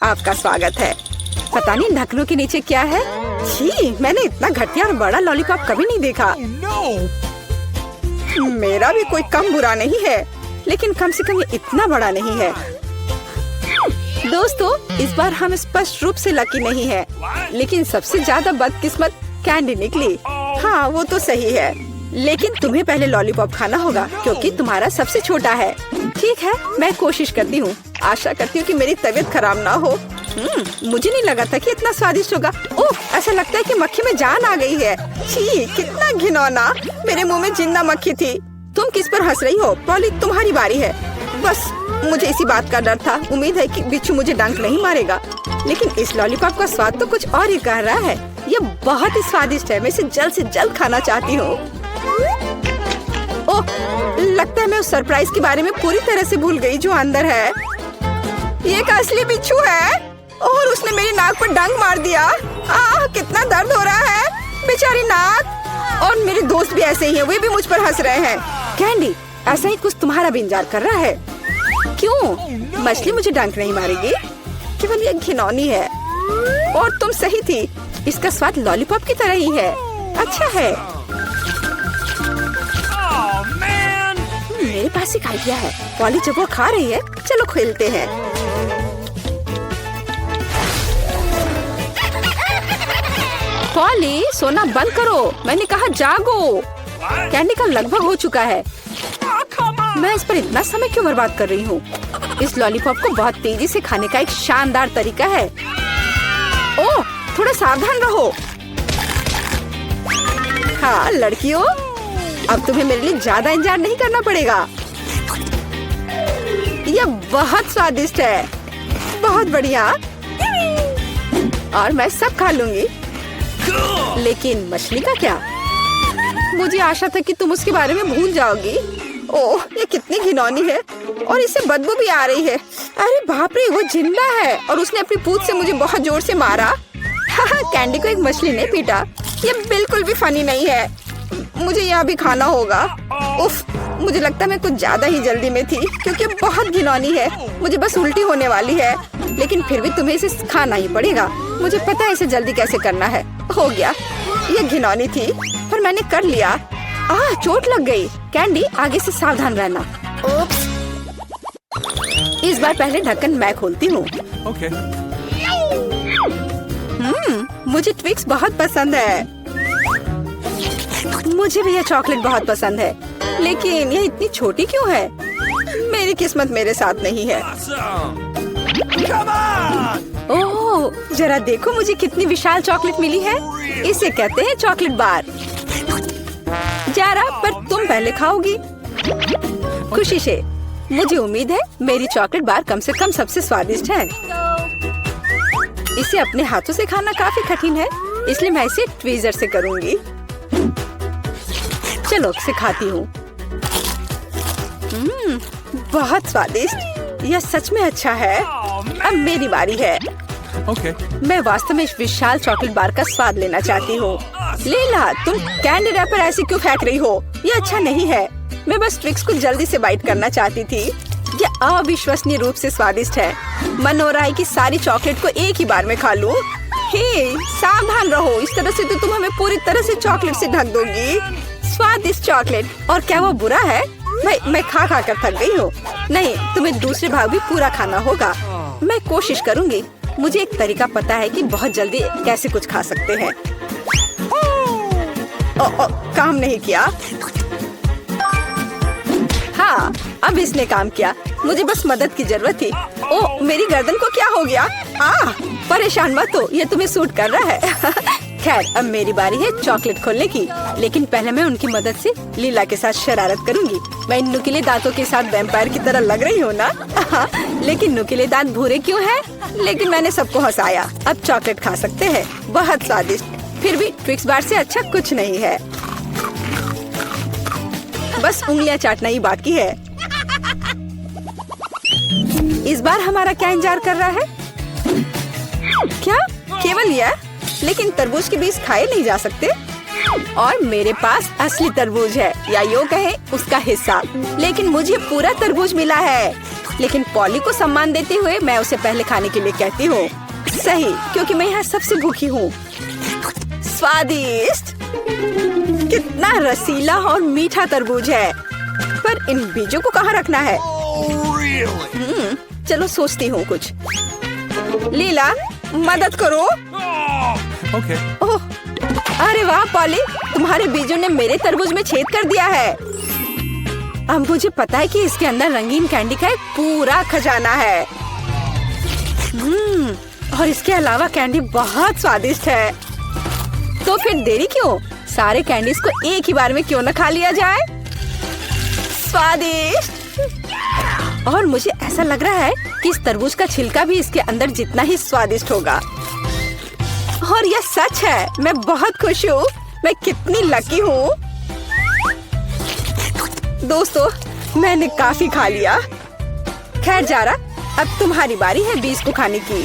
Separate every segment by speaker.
Speaker 1: आपका स्वागत है। पता नहीं ढक्कनों के नीचे क्या है। छी, मैंने इतना घटिया और बड़ा लॉलीपॉप कभी नहीं देखा। मेरा भी कोई कम बुरा नहीं है, लेकिन कम से कम ये इतना बड़ा नहीं है। दोस्तों, इस बार हम स्पष्ट रूप से लकी नहीं है, लेकिन सबसे ज्यादा बदकिस्मत कैंडी निकली। हाँ, वो तो सही है, लेकिन तुम्हें पहले लॉलीपॉप खाना होगा क्योंकि तुम्हारा सबसे छोटा है। ठीक है, मैं कोशिश करती हूँ। आशा करती हूँ कि मेरी तबीयत खराब ना हो। मुझे नहीं लगा था कि इतना स्वादिष्ट होगा। ओह, ऐसा लगता है कि मक्खी में जान आ गई है। छी, कितना घिनौना। मेरे मुंह में जिंदा मक्खी थी। तुम किस पर हंस रही हो? पॉली, तुम्हारी बारी है। बस मुझे इसी बात का डर था। उम्मीद है कि बिच्छू मुझे डंक नहीं मारेगा। लेकिन इस लॉलीपॉप का स्वाद तो कुछ और ही कह रहा है। ये बहुत ही स्वादिष्ट है। मैं इसे जल्द से जल्द खाना चाहती हूँ। ओह, लगता है मैं उस सरप्राइज के बारे में पूरी तरह से भूल गई जो अंदर है। ये एक असली बिच्छू है और उसने मेरी नाक पर डंक मार दिया। कितना दर्द हो रहा है, बेचारी नाक। और मेरे दोस्त भी ऐसे ही हैं, वे भी मुझ पर हंस रहे हैं। कैंडी, ऐसा ही कुछ तुम्हारा भी इंतजार कर रहा है। क्यों? मछली मुझे डंक नहीं मारेगी, केवल ये घिनौनी है। और तुम सही थी, इसका स्वाद लॉलीपॉप की तरह ही है। अच्छा है। मेरे पास एक आइडिया है। पॉली जब वो खा रही है, चलो खेलते हैं। पॉली, सोना बंद करो, मैंने कहा जागो। कैंडी का लगभग हो चुका है। मैं इस पर इतना समय क्यों बर्बाद कर रही हूँ? इस लॉलीपॉप को बहुत तेजी से खाने का एक शानदार तरीका है। ओह, थोड़ा सावधान रहो। हाँ लड़कियों, अब तुम्हें मेरे लिए ज्यादा इंतजार नहीं करना पड़ेगा। यह बहुत स्वादिष्ट है, बहुत बढ़िया। और मैं सब खा लूंगी। लेकिन मछली का क्या? मुझे आशा था कि तुम उसके बारे में भूल जाओगी। ओह, ये कितनी घिनौनी है और इससे बदबू भी आ रही है। अरे बाप रे, वो जिंदा है और उसने अपनी पूंछ से मुझे बहुत जोर से मारा। कैंडी को एक मछली ने पीटा। ये बिल्कुल भी फनी नहीं है। मुझे यह भी खाना होगा। उफ, मुझे लगता है मैं कुछ ज्यादा ही जल्दी में थी क्योंकि बहुत घिनौनी है। मुझे बस उल्टी होने वाली है, लेकिन फिर भी तुम्हें इसे खाना ही पड़ेगा। मुझे पता है इसे जल्दी कैसे करना है। हो गया, ये घिनौनी थी पर मैंने कर लिया। चोट लग गई। कैंडी, आगे से सावधान रहना। उप्स। इस बार पहले ढक्कन मैं खोलती हूँ।
Speaker 2: Okay.
Speaker 1: मुझे ट्विक्स बहुत पसंद है। मुझे भी यह चॉकलेट बहुत पसंद है, लेकिन यह इतनी छोटी क्यों है? मेरी किस्मत मेरे साथ नहीं है। ओह, जरा देखो मुझे कितनी विशाल चॉकलेट मिली है। इसे कहते हैं चॉकलेट बार। जरा, पर तुम पहले खाओगी। खुशी से। मुझे उम्मीद है मेरी चॉकलेट बार कम से कम सबसे स्वादिष्ट है। इसे अपने हाथों से खाना काफी कठिन है, इसलिए मैं इसे ट्वीजर से करूंगी। चलो इसे खाती हूँ। बहुत स्वादिष्ट। यह सच में अच्छा है। अब मेरी बारी है।
Speaker 2: Okay.
Speaker 1: मैं वास्तव में इस विशाल चॉकलेट बार का स्वाद लेना चाहती हूँ। लेला, तुम कैंडी रैपर ऐसे क्यों फेंक रही हो? ये अच्छा नहीं है। मैं बस ट्विक्स को जल्दी से बाइट करना चाहती थी। यह अविश्वसनीय रूप से स्वादिष्ट है। मन हो रहा है कि सारी चॉकलेट को एक ही बार में खा लूं। हे, सावधान रहो, इस तरह से तो तुम हमें पूरी तरह से चॉकलेट से ढक दोगी। स्वादिष्ट चॉकलेट। और क्या वो बुरा है? मैं खा खा कर थक गई हूँ। नहीं, तुम्हें दूसरे भाग भी पूरा खाना होगा। मैं कोशिश करूँगी। मुझे एक तरीका पता है कि बहुत जल्दी कैसे कुछ खा सकते हैं। काम नहीं किया। हाँ, अब इसने काम किया। मुझे बस मदद की जरूरत थी। ओह, मेरी गर्दन को क्या हो गया? परेशान मत हो, ये तुम्हें सूट कर रहा है। खैर, अब मेरी बारी है चॉकलेट खोलने की, लेकिन पहले मैं उनकी मदद से लीला के साथ शरारत करूंगी। मैं इन नुकीले दांतों के साथ वैम्पायर की तरह लग रही हूँ ना? लेकिन नुकीले दांत भूरे क्यों हैं? लेकिन मैंने सबको हंसाया। अब चॉकलेट खा सकते हैं, बहुत स्वादिष्ट। फिर भी ट्विक्स बार से अच्छा कुछ नहीं है। बस उंगलियां चाटना ही बाकी है। इस बार हमारा क्या इंतजार कर रहा है? क्या केवल यह? लेकिन तरबूज के बीज खाए नहीं जा सकते। और मेरे पास असली तरबूज है, या यूं कहें उसका हिस्सा। लेकिन मुझे पूरा तरबूज मिला है। लेकिन पॉली को सम्मान देते हुए मैं उसे पहले खाने के लिए कहती हूँ। सही, क्योंकि मैं यहाँ सबसे भूखी हूँ। स्वादिष्ट! कितना रसीला और मीठा तरबूज है। पर इन बीजों को कहाँ रखना है? चलो सोचती हूँ कुछ। लीला, मदद करो।
Speaker 2: Okay.
Speaker 1: ओह, अरे वाह पॉली, तुम्हारे बीजों ने मेरे तरबूज में छेद कर दिया है। अब मुझे पता है कि इसके अंदर रंगीन कैंडी का एक पूरा खजाना है। और इसके अलावा कैंडी बहुत स्वादिष्ट है। तो फिर देरी क्यों? सारे कैंडीज को एक ही बार में क्यों न खा लिया जाए? स्वादिष्ट! और मुझे ऐसा लग रहा है कि इस तरबूज का छिलका भी इसके अंदर जितना ही स्वादिष्ट होगा। और यह सच है। मैं बहुत खुश हूँ। मैं कितनी लकी हूँ। दोस्तों, मैंने काफी खा लिया। खैर जारा, अब तुम्हारी बारी है बीज को खाने की।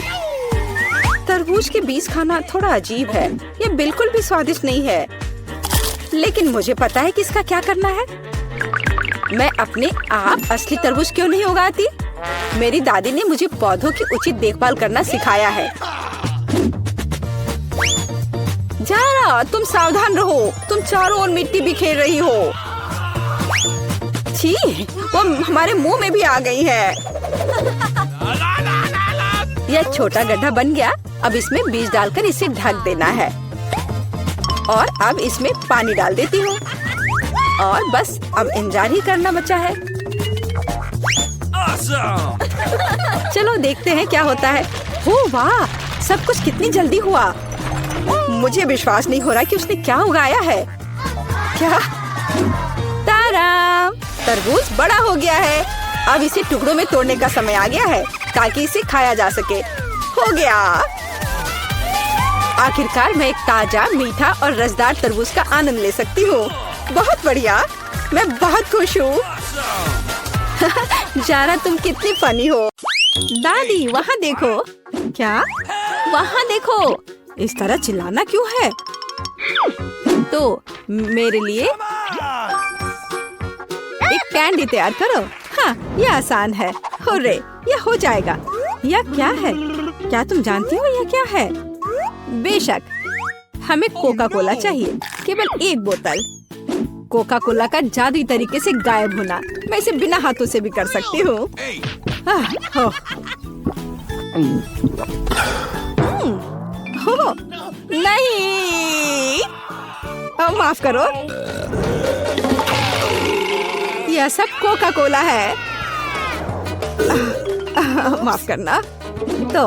Speaker 1: तरबूज के बीज खाना थोड़ा अजीब है। ये बिल्कुल भी स्वादिष्ट नहीं है। लेकिन मुझे पता है कि इसका क्या करना है। मैं अपने आप असली तरबूज क्यों नहीं उगाती? मेरी दादी ने मुझे पौधों की उचित देखभाल करना सिखाया है। जारा, तुम सावधान रहो। तुम चारों ओर मिट्टी बिखेर रही हो। छी, वो हमारे मुंह में भी आ गई है। यह छोटा गड्ढा बन गया। अब इसमें बीज डालकर इसे ढक देना है। और अब इसमें पानी डाल देती हूँ। और बस अब इंतजार ही करना बचा है। चलो देखते हैं क्या होता है। ओह वाह, सब कुछ कितनी जल्दी हुआ। मुझे विश्वास नहीं हो रहा कि उसने क्या उगाया है। क्या? ताराम! तरबूज बड़ा हो गया है। अब इसे टुकड़ों में तोड़ने का समय आ गया है ताकि इसे खाया जा सके। हो गया। आखिरकार मैं एक ताजा, मीठा और रसदार तरबूज का आनंद ले सकती हूँ। बहुत बढ़िया। मैं बहुत खुश हूँ। जारा, तुम कितनी फनी हो। दादी, वहाँ देखो। क्या? वहाँ देखो। इस तरह चिल्लाना क्यों है? तो मेरे लिए एक कैंडी तैयार करो। हाँ, ये आसान है। हुर्रे, ये हो जाएगा। यह क्या है? क्या तुम जानती हो यह क्या है? बेशक, हमें कोका कोला चाहिए। केवल एक बोतल। कोका कोला का जादुई तरीके से गायब होना। मैं इसे बिना हाथों से भी कर सकती हूँ। नहीं, माफ करो। यह सब कोका कोला है। माफ करना। तो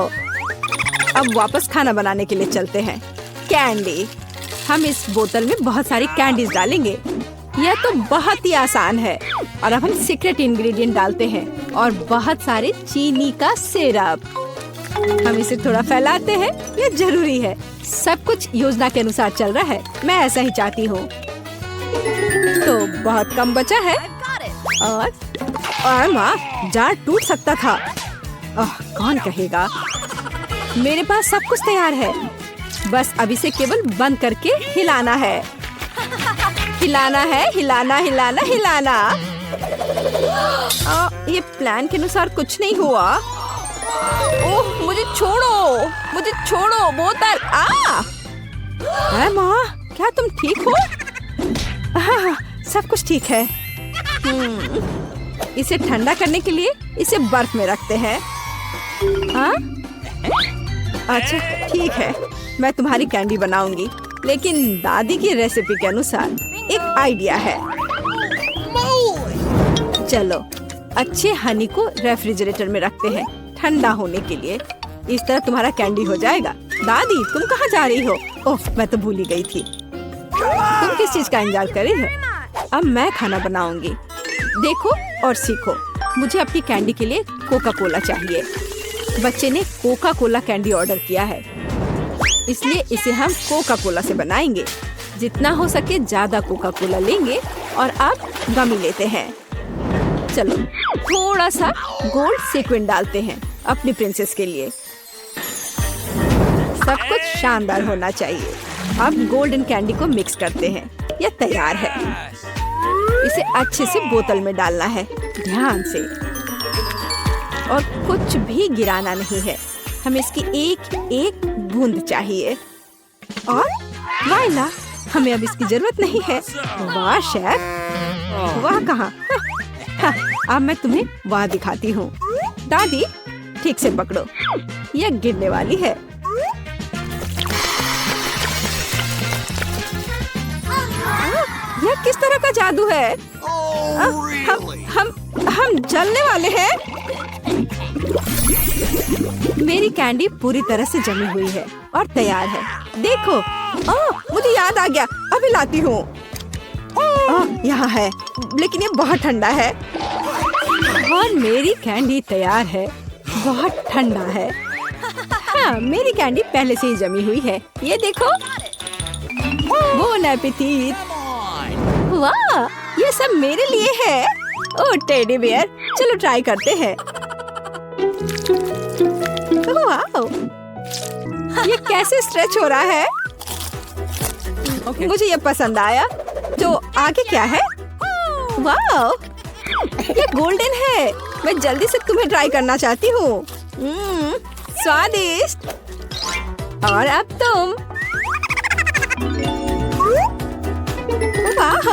Speaker 1: अब वापस खाना बनाने के लिए चलते हैं। कैंडी, हम इस बोतल में बहुत सारी कैंडीज डालेंगे। यह तो बहुत ही आसान है। और अब हम सीक्रेट इंग्रेडिएंट डालते हैं और बहुत सारे चीनी का सिरप। हम इसे थोड़ा फैलाते हैं। यह जरूरी है। सब कुछ योजना के अनुसार चल रहा है। मैं ऐसा ही चाहती हूँ। तो बहुत कम बचा है। और माँ, जार टूट सकता था। कौन कहेगा? मेरे पास सब कुछ तैयार है। बस अब इसे केवल बंद करके हिलाना है। हिलाना है, हिलाना हिलाना हिलाना। ये प्लान के अनुसार कुछ नहीं हुआ। ओह, मुझे छोड़ो, मुझे छोड़ो बोतल। माँ, क्या तुम ठीक हो? सब कुछ ठीक है। इसे ठंडा करने के लिए इसे बर्फ में रखते हैं। अच्छा ठीक है, मैं तुम्हारी कैंडी बनाऊंगी, लेकिन दादी की रेसिपी के अनुसार। एक आइडिया है। चलो अच्छे हनी को रेफ्रिजरेटर में रखते हैं ठंडा होने के लिए। इस तरह तुम्हारा कैंडी हो जाएगा। दादी, तुम कहाँ जा रही हो? ओह, मैं तो भूल ही गई थी। तुम किस चीज का इंतजार कर रही हो? अब मैं खाना बनाऊंगी। देखो और सीखो। मुझे अपनी कैंडी के लिए कोका कोला चाहिए। बच्चे ने कोका कोला कैंडी ऑर्डर किया है, इसलिए इसे हम कोका कोला से बनाएंगे। जितना हो सके ज्यादा कोका कोला लेंगे। और अब गमी लेते हैं। चलो थोड़ा सा गोल्ड सीक्वेंस डालते हैं अपनी प्रिंसेस के लिए। सब कुछ शानदार होना चाहिए। अब गोल्डन कैंडी को मिक्स करते हैं। यह तैयार है। इसे अच्छे से बोतल में डालना है, ध्यान से। और कुछ भी गिराना नहीं है। हमें इसकी एक एक बूंद चाहिए। और वाइला, हमें अब इसकी जरूरत नहीं है। वाह शेफ, वाह कहाँ? अब मैं तुम्हें वाह दिखाती हूँ। दादी, ठीक से पकड़ो, यह गिरने वाली है। यह किस तरह का जादू है? हम जलने वाले हैं। मेरी कैंडी पूरी तरह से जमी हुई है और तैयार है। देखो, मुझे याद आ गया, अभी लाती हूँ। यहाँ है, लेकिन ये बहुत ठंडा है। और मेरी कैंडी तैयार है, बहुत ठंडा है। हाँ, मेरी कैंडी पहले से ही जमी हुई है। ये देखो। बोन एपेटीट। वाह, ये सब मेरे लिए है। ओह टेडी बियर, चलो ट्राई करते हैं। वाह, ये कैसे स्ट्रेच हो रहा है? मुझे ये पसंद आया। तो आगे क्या है? वाह, ये गोल्डन है। मैं जल्दी से तुम्हें ट्राई करना चाहती हूँ। स्वादिष्ट। और अब तुम। वाह,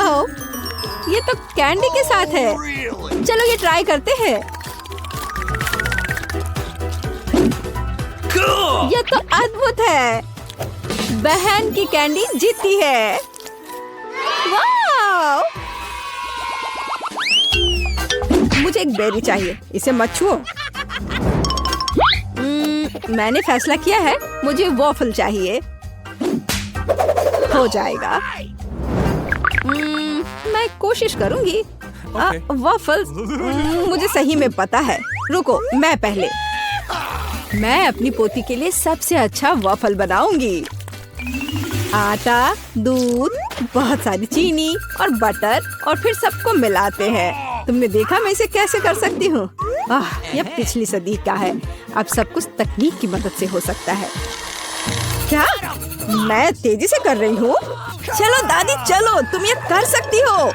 Speaker 1: ये तो कैंडी के साथ है। चलो ये ट्राई करते हैं। ये तो अद्भुत है। बहन की कैंडी जीती है। वाह! मुझे एक बेरी चाहिए, इसे मत छुओ। मैंने फैसला किया है, मुझे वॉफल चाहिए। हो जाएगा। मैं कोशिश करूंगी। वॉफल्स मुझे सही में पता है। रुको, मैं पहले। मैं अपनी पोती के लिए सबसे अच्छा वॉफल बनाऊंगी। आटा, दूध, बहुत सारी चीनी और बटर, और फिर सबको मिलाते हैं। तुमने देखा मैं इसे कैसे कर सकती हूँ? यह पिछली सदी का है। अब सब कुछ तकनीक की मदद से हो सकता है। क्या मैं तेजी से कर रही हूँ? चलो दादी, चलो, तुम ये कर सकती हो।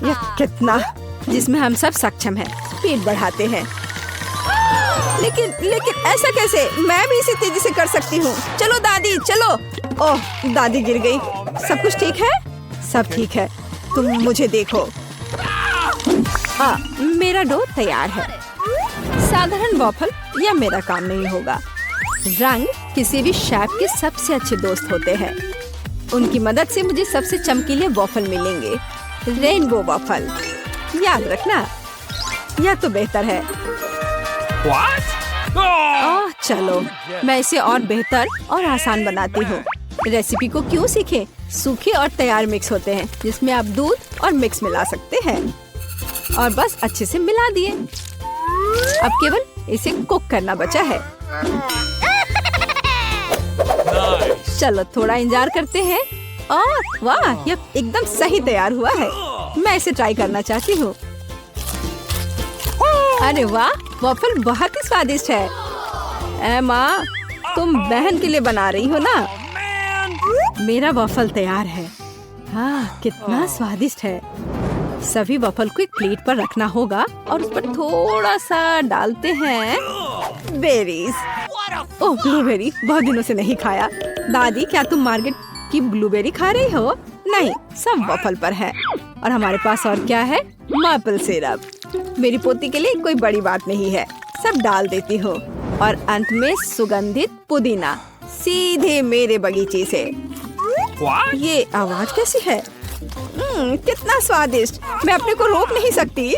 Speaker 1: यह कितना, जिसमें हम सब सक्षम हैं। स्पीड बढ़ाते हैं। लेकिन ऐसा कैसे? मैं भी इसे तेजी से कर सकती हूँ। चलो दादी, चलो। ओह, दादी गिर गई। सब कुछ ठीक है? सब ठीक है। तुम मुझे देखो। मेरा डो तैयार है। साधारण वॉफल या मेरा काम नहीं होगा। रंग किसी भी शेफ के सबसे अच्छे दोस्त होते हैं। उनकी मदद से मुझे सबसे चमकीले वॉफल मिलेंगे। रेनबो वॉफल, याद रखना। यह तो बेहतर है। चलो, मैं इसे और बेहतर और आसान बनाती हूँ। रेसिपी को क्यों सीखें? सूखे और तैयार मिक्स होते हैं, जिसमें आप दूध और मिक्स मिला सकते हैं। और बस अच्छे से मिला दिए। अब केवल इसे कुक करना बचा है। चलो थोड़ा इंतजार करते हैं। वाह, यह एकदम सही तैयार हुआ है। मैं इसे ट्राई करना चाहती हूँ। अरे वाह, वॉफल बहुत ही स्वादिष्ट है। माँ, तुम बहन के लिए बना रही हो ना? मेरा वॉफल तैयार है। कितना स्वादिष्ट है। सभी वॉफल को एक प्लेट पर रखना होगा और उस पर थोड़ा सा डालते हैं बेरीज। ओह, ब्लूबेरी, बहुत दिनों से नहीं खाया। दादी, क्या तुम मार्केट की ब्लूबेरी खा रही हो? नहीं, सब वॉफल पर है। और हमारे पास और क्या है? Maple syrup. मेरी पोती के लिए कोई बड़ी बात नहीं है, सब डाल देती हूँ। और अंत में सुगंधित पुदीना, सीधे मेरे बगीचे से। ये आवाज कैसी है? कितना स्वादिष्ट। मैं अपने को रोक नहीं सकती।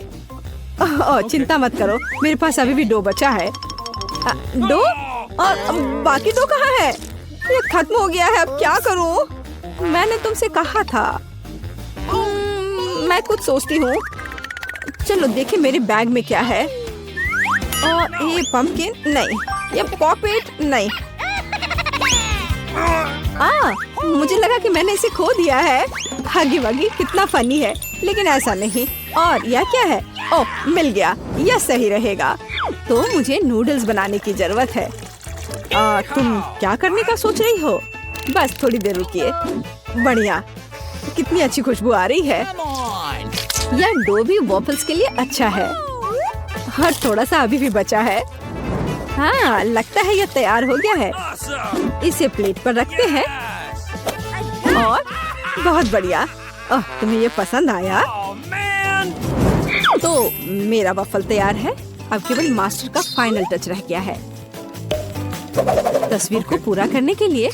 Speaker 1: चिंता मत करो, मेरे पास अभी भी डो बचा है। डो? और बाकी डो कहाँ है? ये खत्म हो गया है। अब क्या करूँ? मैंने तुमसे कहा था। मैं कुछ सोचती हूँ। चलो देखें मेरे बैग में क्या है। और ये पंपकिन नहीं, ये पॉपेट नहीं। मुझे लगा कि मैंने इसे खो दिया है। हगी वगी, कितना फनी है, लेकिन ऐसा नहीं। और यह क्या है? ओह, मिल गया। यह सही रहेगा। तो मुझे नूडल्स बनाने की जरूरत है। तुम क्या करने का सोच रही हो? बस थोड़ी देर रुकिए। बढ़िया, कितनी अच्छी खुशबू आ रही है। यह डो भी वॉफल्स के लिए अच्छा है। और थोड़ा सा अभी भी बचा है। हाँ, लगता है ये तैयार हो गया है। इसे प्लेट पर रखते हैं और बहुत बढ़िया। तुम्हें ये पसंद आया? तो मेरा वफल तैयार है। अब केवल मास्टर का फाइनल टच रह गया है। तस्वीर को पूरा करने के लिए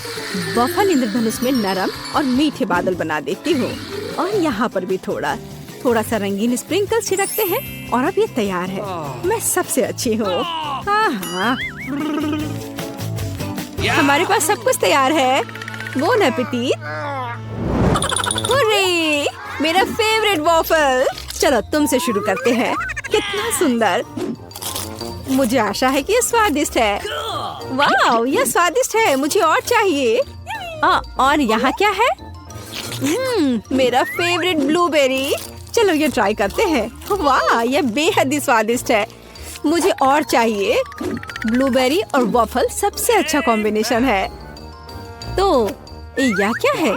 Speaker 1: वफल इंद्रधनुष में नरम और मीठे बादल बना देती हूँ। और यहाँ पर भी थोड़ा सा रंगीन स्प्रिंकल छिड़कते हैं और अब ये तैयार है। मैं सबसे अच्छी हूँ। हाँ, हमारे पास सब कुछ तैयार है। Bone appétit. हुर्रे, मेरा फेवरेट वॉफल। चलो तुमसे शुरू करते हैं। कितना सुंदर। मुझे आशा है कि ये स्वादिष्ट है। वाह, ये स्वादिष्ट है। मुझे और चाहिए। और यहाँ क्या है? मेरा फेवरेट ब्लूबेरी। चलो ये ट्राई करते हैं। वाह, ये बेहद ही स्वादिष्ट है। मुझे और चाहिए। ब्लूबेरी और वॉफल सबसे अच्छा कॉम्बिनेशन है। तो यह क्या है?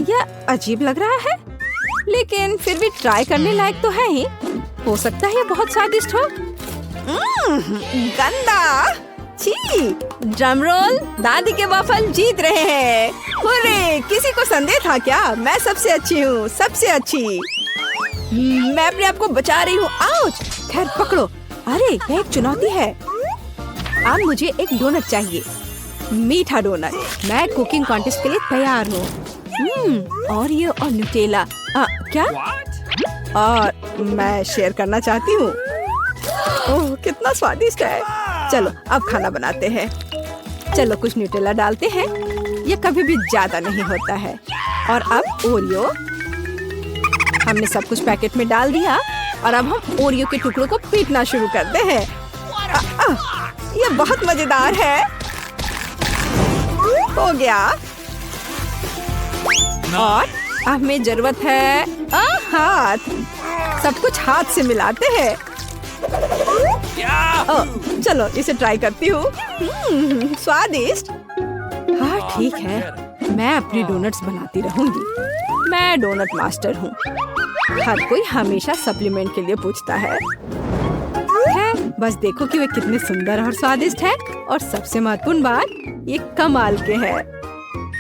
Speaker 1: यह अजीब लग रहा है, लेकिन फिर भी ट्राई करने लायक तो है ही। हो सकता है ये बहुत स्वादिष्ट हो। गंदा। छी। Drum roll. दादी के वॉफल जीत रहे हैं। हुर्रे, किसी को संदेह था क्या? मैं सबसे अच्छी हूँ, सबसे अच्छी। मैं अपने आप को बचा रही हूँ। आउच। खैर पकड़ो। अरे, यह एक चुनौती है। अब मुझे एक डोनट चाहिए। मीठा डोनट। मैं कुकिंग कॉन्टेस्ट के लिए तैयार हूँ। ओरियो और न्यूटेला। क्या? और मैं शेयर करना चाहती हूँ। ओह, कितना स्वादिष्ट है। चलो अब खाना बनाते हैं। चलो कुछ न्यूटेला डालते हैं। ये कभी भी ज्यादा नहीं होता है। और अब ओरियो। हमने सब कुछ पैकेट में डाल दिया और अब हम ओरियो के टुकड़ों को पीटना शुरू करते हैं। ये बहुत मजेदार है। हो गया। और अब हमें जरूरत है हाथ। सब कुछ हाथ से मिलाते हैं। चलो इसे ट्राई करती हूँ। स्वादिष्ट। हाँ ठीक है, मैं अपनी डोनट्स बनाती रहूंगी। मैं डोनट मास्टर हूँ। हर कोई हमेशा सप्लीमेंट के लिए पूछता है। बस देखो कि वे कितने सुंदर और स्वादिष्ट है। और सबसे महत्वपूर्ण बात, ये कमाल के हैं।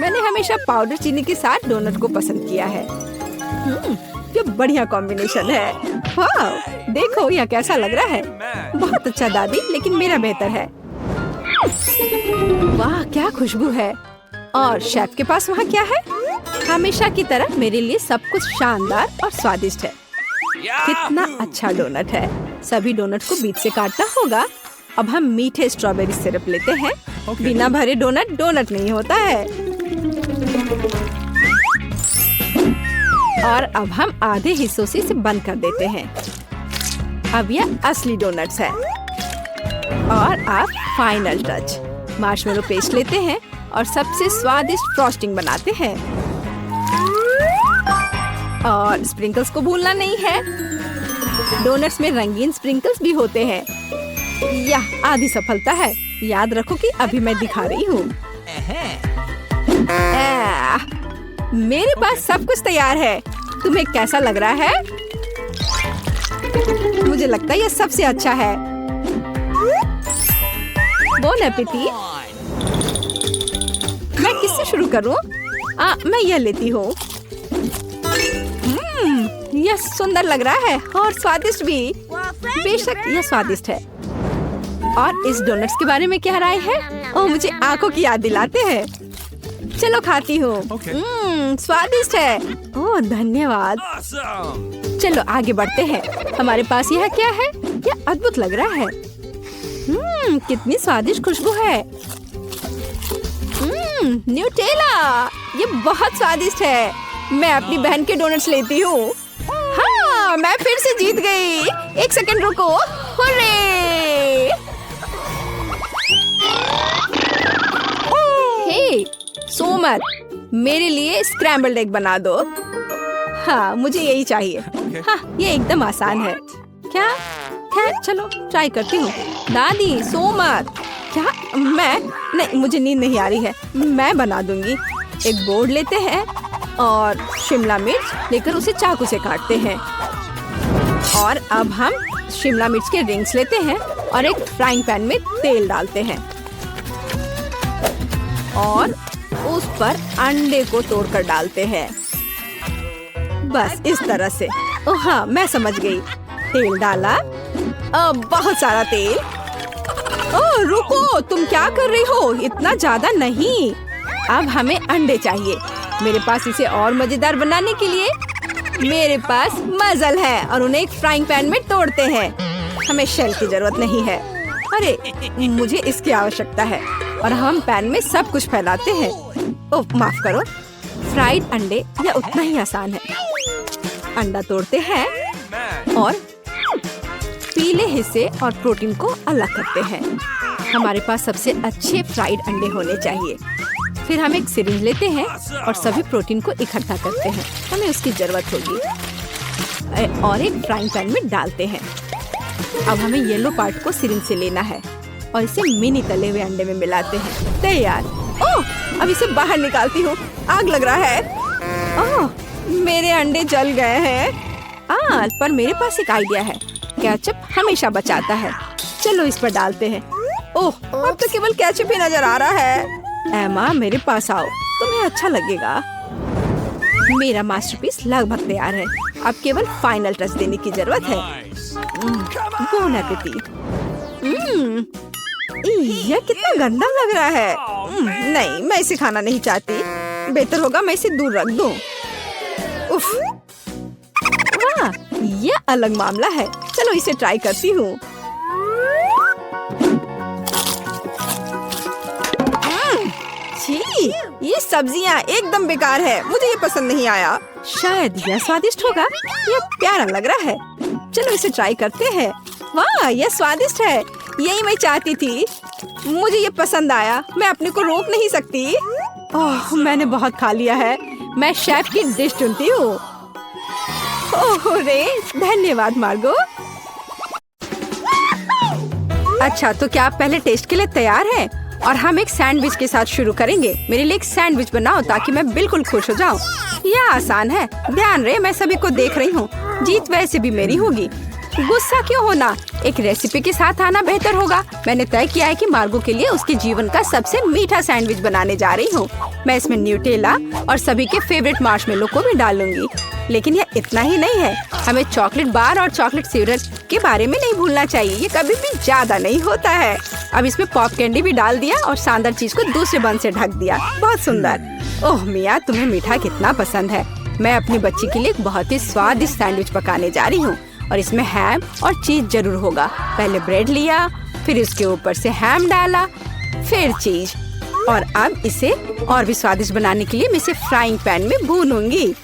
Speaker 1: मैंने हमेशा पाउडर चीनी के साथ डोनट को पसंद किया है। ये बढ़िया कॉम्बिनेशन है। वाह, देखो यह कैसा लग रहा है। बहुत अच्छा दादी, लेकिन मेरा बेहतर है। वाह, क्या खुशबू है। और शेफ के पास वहाँ क्या है? हमेशा की तरह मेरे लिए सब कुछ शानदार और स्वादिष्ट है। कितना अच्छा डोनट है। सभी डोनट को बीच से काटना होगा। अब हम मीठे स्ट्रॉबेरी सिरप लेते हैं। बिना भरे डोनट डोनट नहीं होता है। और अब हम आधे हिस्सों से इसे बंद कर देते हैं। अब यह असली डोनट्स है। और अब फाइनल टच, मार्शमेलो पेस्ट लेते हैं और सबसे स्वादिष्ट फ्रॉस्टिंग बनाते हैं। और स्प्रिंकल्स को भूलना नहीं है। डोनट्स में रंगीन स्प्रिंकल्स भी होते हैं। यह आधी सफलता है। याद रखो कि अभी मैं दिखा रही हूँ। मेरे पास सब कुछ तैयार है। तुम्हें कैसा लग रहा है? मुझे लगता है यह सबसे अच्छा है। Bone appétit. मैं किससे शुरू करूं? मैं यह लेती हूँ। यह सुंदर लग रहा है और स्वादिष्ट भी। बेशक यह स्वादिष्ट है। और इस डोनट्स के बारे में क्या राय है? ओह, मुझे आंखों की याद दिलाते हैं। चलो खाती हूँ। स्वादिष्ट है। ओह धन्यवाद। चलो आगे बढ़ते हैं। हमारे पास यह क्या है? यह अद्भुत लग रहा है। कितनी स्वादिष्ट खुशबू है। न्यूटेला, ये बहुत स्वादिष्ट है। मैं अपनी बहन के डोनट्स लेती हूँ। हाँ, मैं फिर से जीत गई। एक सेकंड रुको। हुर्रे! हे, सोमर, मेरे लिए स्क्रैम्बल्ड एग बना दो। हाँ, मुझे यही चाहिए। हाँ, ये एकदम आसान है। क्या? खैर चलो ट्राई करती हूँ। दादी, सोमर। क्या? मैं? नहीं, मुझे नींद नहीं आ रही है। मैं बना दूंगी। एक बोर्ड लेते हैं और शिमला मिर्च लेकर उसे चाकू से काटते हैं। और अब हम शिमला मिर्च के रिंग्स लेते हैं और एक फ्राइंग पैन में तेल डालते हैं और उस पर अंडे को तोड़कर डालते हैं। बस इस तरह से। ओह हाँ, मैं समझ गई। तेल डाला, बहुत सारा तेल। ओह रुको, तुम क्या कर रही हो? इतना ज्यादा नहीं। अब हमें अंडे चाहिए। मेरे पास इसे और मजेदार बनाने के लिए मेरे पास मजल है और उन्हें एक फ्राइंग पैन में तोड़ते हैं। हमें शेल की जरूरत नहीं है। अरे मुझे इसकी आवश्यकता है। और हम पैन में सब कुछ फैलाते हैं। ओह माफ करो। फ्राइड अंडे यह उतना ही आसान है। अंडा तोड़ते हैं और पीले हिस्से और प्रोटीन को अलग करते हैं। हमारे पास सबसे अच्छे फ्राइड अंडे होने चाहिए। फिर हम एक सिरिंज लेते हैं और सभी प्रोटीन को इकट्ठा करते हैं। हमें उसकी जरूरत होगी और एक फ्राइंग पैन में डालते हैं। अब हमें येलो पार्ट को सिरिंज से लेना है और इसे मिनी तले हुए अंडे में मिलाते हैं। तैयार। ओह, अब इसे बाहर निकालती हूँ। आग लग रहा है। ओह, मेरे अंडे जल गए हैं। पर मेरे पास एक आइडिया है। केचप हमेशा बचाता है। चलो इस पर डालते हैं। ओह, अब तो केवल केचप ही नजर आ रहा है। एमा, मेरे पास आओ, तुम्हें अच्छा लगेगा। मेरा मास्टरपीस लगभग तैयार है। अब केवल फाइनल टच देने की जरूरत है। Bone appétit. यह कितना गंदा लग रहा है। नहीं, मैं इसे खाना नहीं चाहती। बेहतर होगा मैं इसे दूर रख दूं। उफ, वाह, यह अलग मामला है। चलो इसे ट्राई करती हूँ। ये सब्जियाँ एकदम बेकार है। मुझे ये पसंद नहीं आया। शायद यह स्वादिष्ट होगा। यह प्यारा लग रहा है। चलो इसे ट्राई करते हैं। वाह, यह स्वादिष्ट है। यही मैं चाहती थी। मुझे ये पसंद आया। मैं अपने को रोक नहीं सकती। ओह, मैंने बहुत खा लिया है। मैं शेफ की डिश चुनती हूँ। ओह रे, धन्यवाद मार्गो। अच्छा, तो क्या आप पहले टेस्ट के लिए तैयार हैं? और हम एक सैंडविच के साथ शुरू करेंगे। मेरे लिए एक सैंडविच बनाओ ताकि मैं बिल्कुल खुश हो जाऊं। यह आसान है। ध्यान रहे, मैं सभी को देख रही हूँ। जीत वैसे भी मेरी होगी। गुस्सा क्यों होना? एक रेसिपी के साथ आना बेहतर होगा। मैंने तय किया है कि मार्गो के लिए उसके जीवन का सबसे मीठा सैंडविच बनाने जा रही हूँ। मैं इसमें न्यूटेला और सभी के फेवरेट मार्शमेलो को भी डालूंगी। लेकिन यह इतना ही नहीं है। हमें चॉकलेट बार और चॉकलेट सिरप के बारे में नहीं भूलना चाहिए। ये कभी भी ज्यादा नहीं होता है। अब इसमें पॉप कैंडी भी डाल दिया और शानदार चीज को दूसरे बन से ढक दिया। बहुत सुंदर। ओह मिया, तुम्हें मीठा कितना पसंद है। मैं अपनी बच्ची के लिए एक बहुत ही स्वादिष्ट सैंडविच पकाने जा रही हूँ और इसमें हैम और चीज जरूर होगा। पहले ब्रेड लिया, फिर इसके ऊपर से हैम डाला, फिर चीज। और अब इसे और भी स्वादिष्ट बनाने के लिए मैं इसे फ्राइंग पैन में भूनूंगी।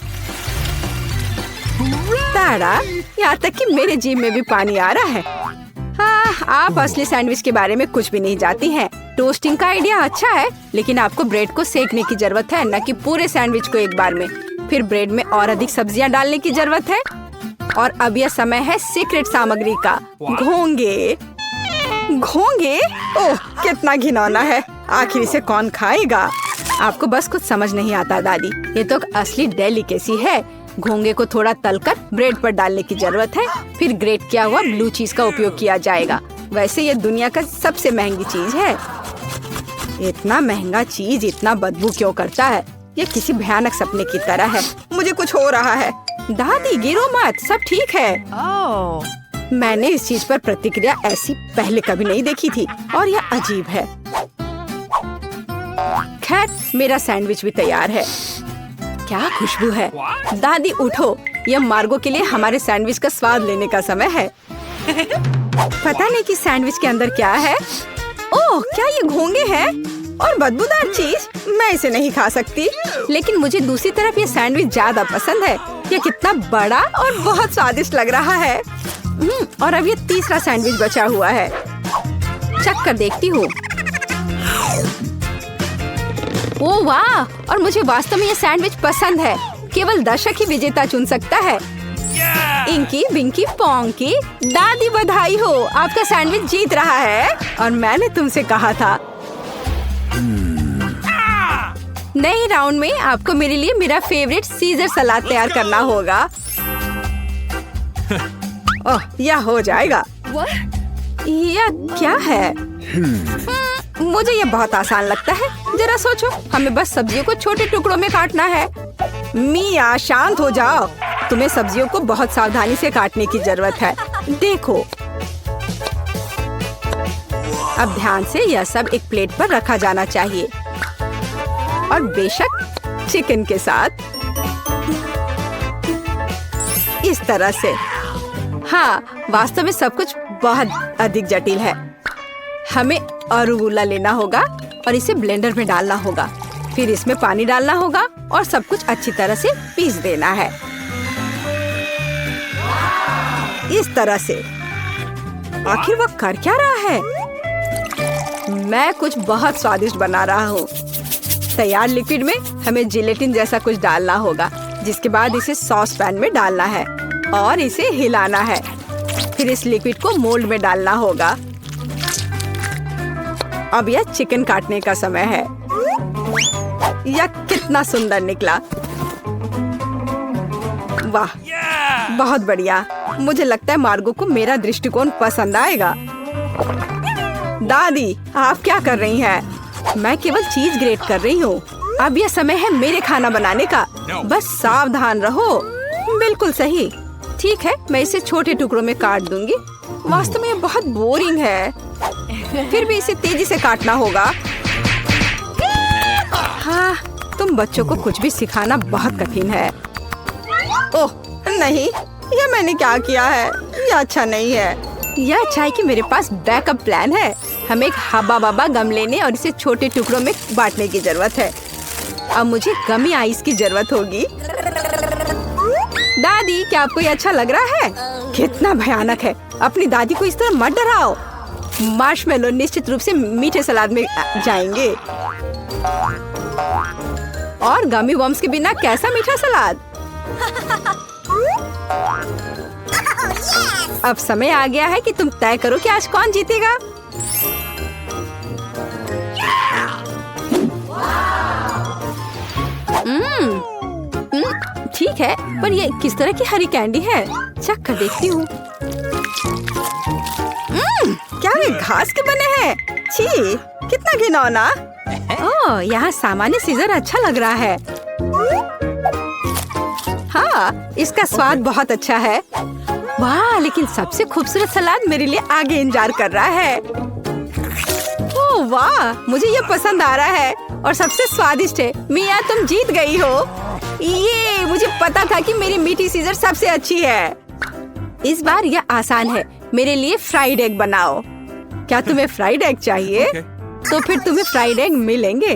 Speaker 1: ताड़ा, यहाँ तक कि मेरे जीभ में भी पानी आ रहा है। हाँ, आप असली सैंडविच के बारे में कुछ भी नहीं जानती हैं। टोस्टिंग का आइडिया अच्छा है, लेकिन आपको ब्रेड को सेकने की जरूरत है, न कि पूरे सैंडविच को एक बार में। फिर ब्रेड में और अधिक सब्जियां डालने की जरूरत है। और अब यह समय है सीक्रेट सामग्री का, घोंगे। घोंगे? ओह, कितना घिनौना है। आखिर इसे कौन खाएगा? आपको बस कुछ समझ नहीं आता दादी। ये तो असली डेलिकेसी है। घोंगे को थोड़ा तलकर ब्रेड पर डालने की जरूरत है। फिर ग्रेट किया हुआ ब्लू चीज का उपयोग किया जाएगा। वैसे ये दुनिया का सबसे महंगी चीज है। इतना महंगा चीज इतना बदबू क्यों करता है? ये किसी भयानक सपने की तरह है। मुझे कुछ हो रहा है। दादी गिरो मत, सब ठीक है। मैंने इस चीज पर प्रतिक्रिया ऐसी पहले कभी नहीं देखी थी और यह अजीब है। खैर, मेरा सैंडविच भी तैयार है। क्या खुशबू है। दादी उठो, यह मार्गो के लिए हमारे सैंडविच का स्वाद लेने का समय है। पता नहीं कि सैंडविच के अंदर क्या है। ओह, क्या ये घोंगे हैं और बदबूदार चीज? मैं इसे नहीं खा सकती। लेकिन मुझे दूसरी तरफ ये सैंडविच ज्यादा पसंद है। ये कितना बड़ा और बहुत स्वादिष्ट लग रहा है। और अब ये तीसरा सैंडविच बचा हुआ है। चख कर देखती हूँ। ओह वाह, और मुझे वास्तव में ये सैंडविच पसंद है। केवल दर्शक ही विजेता चुन सकता है। इंकी बिंकी पोंकी, दादी बधाई हो, आपका सैंडविच जीत रहा है। और मैंने तुमसे कहा था। नए राउंड में आपको मेरे लिए मेरा फेवरेट सीजर सलाद तैयार करना होगा। ओह, यह हो जाएगा। यह क्या है? मुझे यह बहुत आसान लगता है। जरा सोचो, हमें बस सब्जियों को छोटे टुकड़ों में काटना है। मिया, शांत हो जाओ। तुम्हें सब्जियों को बहुत सावधानी से काटने की जरूरत है। देखो, अब ध्यान से यह सब एक प्लेट पर रखा जाना चाहिए और बेशक चिकन के साथ इस तरह से। हाँ, वास्तव में सब कुछ बहुत अधिक जटिल है। हमें अरुगुला लेना होगा और इसे ब्लेंडर में डालना होगा। फिर इसमें पानी डालना होगा और सब कुछ अच्छी तरह से पीस देना है, इस तरह से। आखिर वो कर क्या रहा है? मैं कुछ बहुत स्वादिष्ट बना रहा हूँ। तैयार लिक्विड में हमें जिलेटिन जैसा कुछ डालना होगा, जिसके बाद इसे सॉस पैन में डालना है और इसे हिलाना है। फिर इस लिक्विड को मोल्ड में डालना होगा। अब यह चिकन काटने का समय है। यह कितना सुंदर निकला! वाह, बहुत बढ़िया। मुझे लगता है मार्गो को मेरा दृष्टिकोण पसंद आएगा। दादी, आप क्या कर रही हैं? मैं केवल चीज ग्रेट कर रही हूँ। अब यह समय है मेरे खाना बनाने का। बस सावधान रहो। बिल्कुल सही। ठीक है, मैं इसे छोटे टुकड़ों में काट दूंगी। वास्तव में यह बहुत बोरिंग है। फिर भी इसे तेजी से काटना होगा। हाँ, तुम बच्चों को कुछ भी सिखाना बहुत कठिन है। ओह नहीं, यह मैंने क्या किया है? यह अच्छा नहीं है। यह अच्छा है कि मेरे पास बैकअप प्लान है। हमें एक हब्बा बब्बा गम लेने और इसे छोटे टुकड़ों में बांटने की जरूरत है। अब मुझे गमी आइस की जरूरत होगी। दादी, क्या आपको ये अच्छा लग रहा है? कितना भयानक है। अपनी दादी को इस तरह मत डराओ। मार्शमेलो निश्चित रूप से मीठे सलाद में जाएंगे। और गमी वर्म्स के बिना कैसा मीठा सलाद? अब समय आ गया है कि तुम तय करो कि आज कौन जीतेगा। ठीक है, पर ये किस तरह की हरी कैंडी है? चख कर देखती हूँ। क्या वे घास के बने हैं? छी, कितना घिनौना। ओह, यहाँ सामान्य सीजर अच्छा लग रहा है। हाँ, इसका स्वाद बहुत अच्छा है। वाह, लेकिन सबसे खूबसूरत सलाद मेरे लिए आगे इंतजार कर रहा है। ओह वाह, मुझे ये पसंद आ रहा है और सबसे स्वादिष्ट है। मिया, तुम जीत गई हो। ये मुझे पता था कि मेरी मीठी सीजर सबसे अच्छी है। इस बार यह आसान है। मेरे लिए फ्राइड एग बनाओ। क्या तुम्हें फ्राइड एग चाहिए? तो फिर तुम्हें फ्राइड एग मिलेंगे।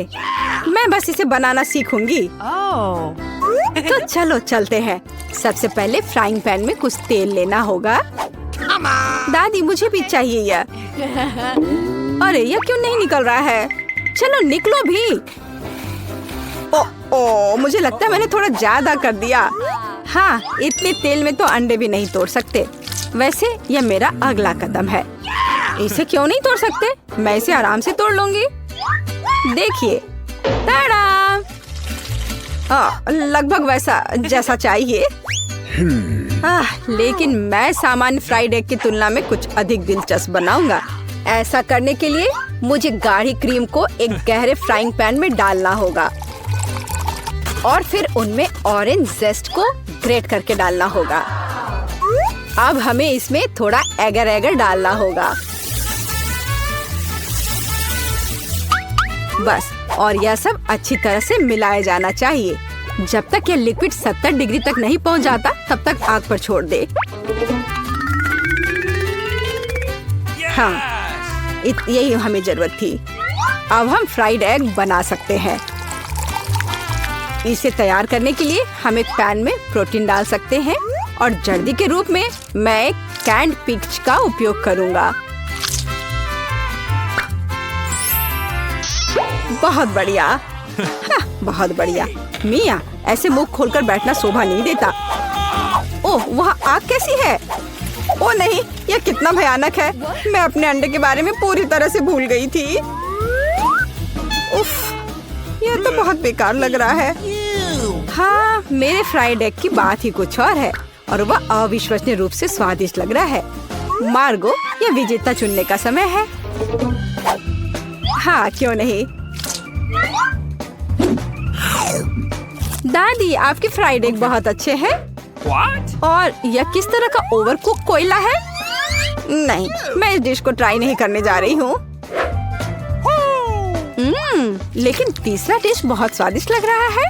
Speaker 1: मैं बस इसे बनाना सीखूंगी। तो चलो चलते हैं। सबसे पहले फ्राइंग पैन में कुछ तेल लेना होगा। दादी, मुझे भी चाहिए यह। अरे, यह क्यों नहीं निकल रहा है? चलो निकलो भी। ओ, मुझे लगता है मैंने थोड़ा ज्यादा कर दिया। हाँ, इतने तेल में तो अंडे भी नहीं तोड़ सकते। वैसे यह मेरा अगला कदम है। इसे क्यों नहीं तोड़ सकते? मैं इसे आराम से तोड़ लूंगी। देखिए, ताड़ा! लगभग वैसा जैसा चाहिए। लेकिन मैं सामान्य फ्राइड एग की तुलना में कुछ अधिक दिलचस्प बनाऊंगा। ऐसा करने के लिए मुझे गाढ़ी क्रीम को एक गहरे फ्राइंग पैन में डालना होगा और फिर उनमें ऑरेंज जेस्ट को ग्रेट करके डालना होगा। अब हमें इसमें थोड़ा एगर एगर डालना होगा। बस, और यह सब अच्छी तरह से मिलाया जाना चाहिए। जब तक यह लिक्विड 70 डिग्री तक नहीं पहुंच जाता, तब तक आग पर छोड़ दे। हाँ, यही हमें जरूरत थी। अब हम फ्राइड एग बना सकते हैं। इसे तैयार करने के लिए हम एक पैन में प्रोटीन डाल सकते हैं और जर्दी के रूप में मैं एक कैंड पिच का उपयोग करूंगा। बहुत बढ़िया। हाँ, बहुत बढ़िया। मिया, ऐसे मुंह खोलकर बैठना शोभा नहीं देता। ओह, वहाँ आग कैसी है? ओह नहीं, यह कितना भयानक है। मैं अपने अंडे के बारे में पूरी तरह से भूल गई थी। उफ, यह तो बहुत बेकार लग रहा है। हाँ, मेरे फ्राइड एग की बात ही कुछ और है और वह अविश्वसनीय रूप से स्वादिष्ट लग रहा है। मार्गो, यह विजेता चुनने का समय है। हाँ, क्यों नहीं। दादी, आपके फ्राइड एग बहुत अच्छे हैं।
Speaker 2: What?
Speaker 1: और यह किस तरह का ओवरकुक कोयला है? नहीं, मैं इस डिश को ट्राई नहीं करने जा रही हूँ। लेकिन तीसरा डिश बहुत स्वादिष्ट लग रहा है।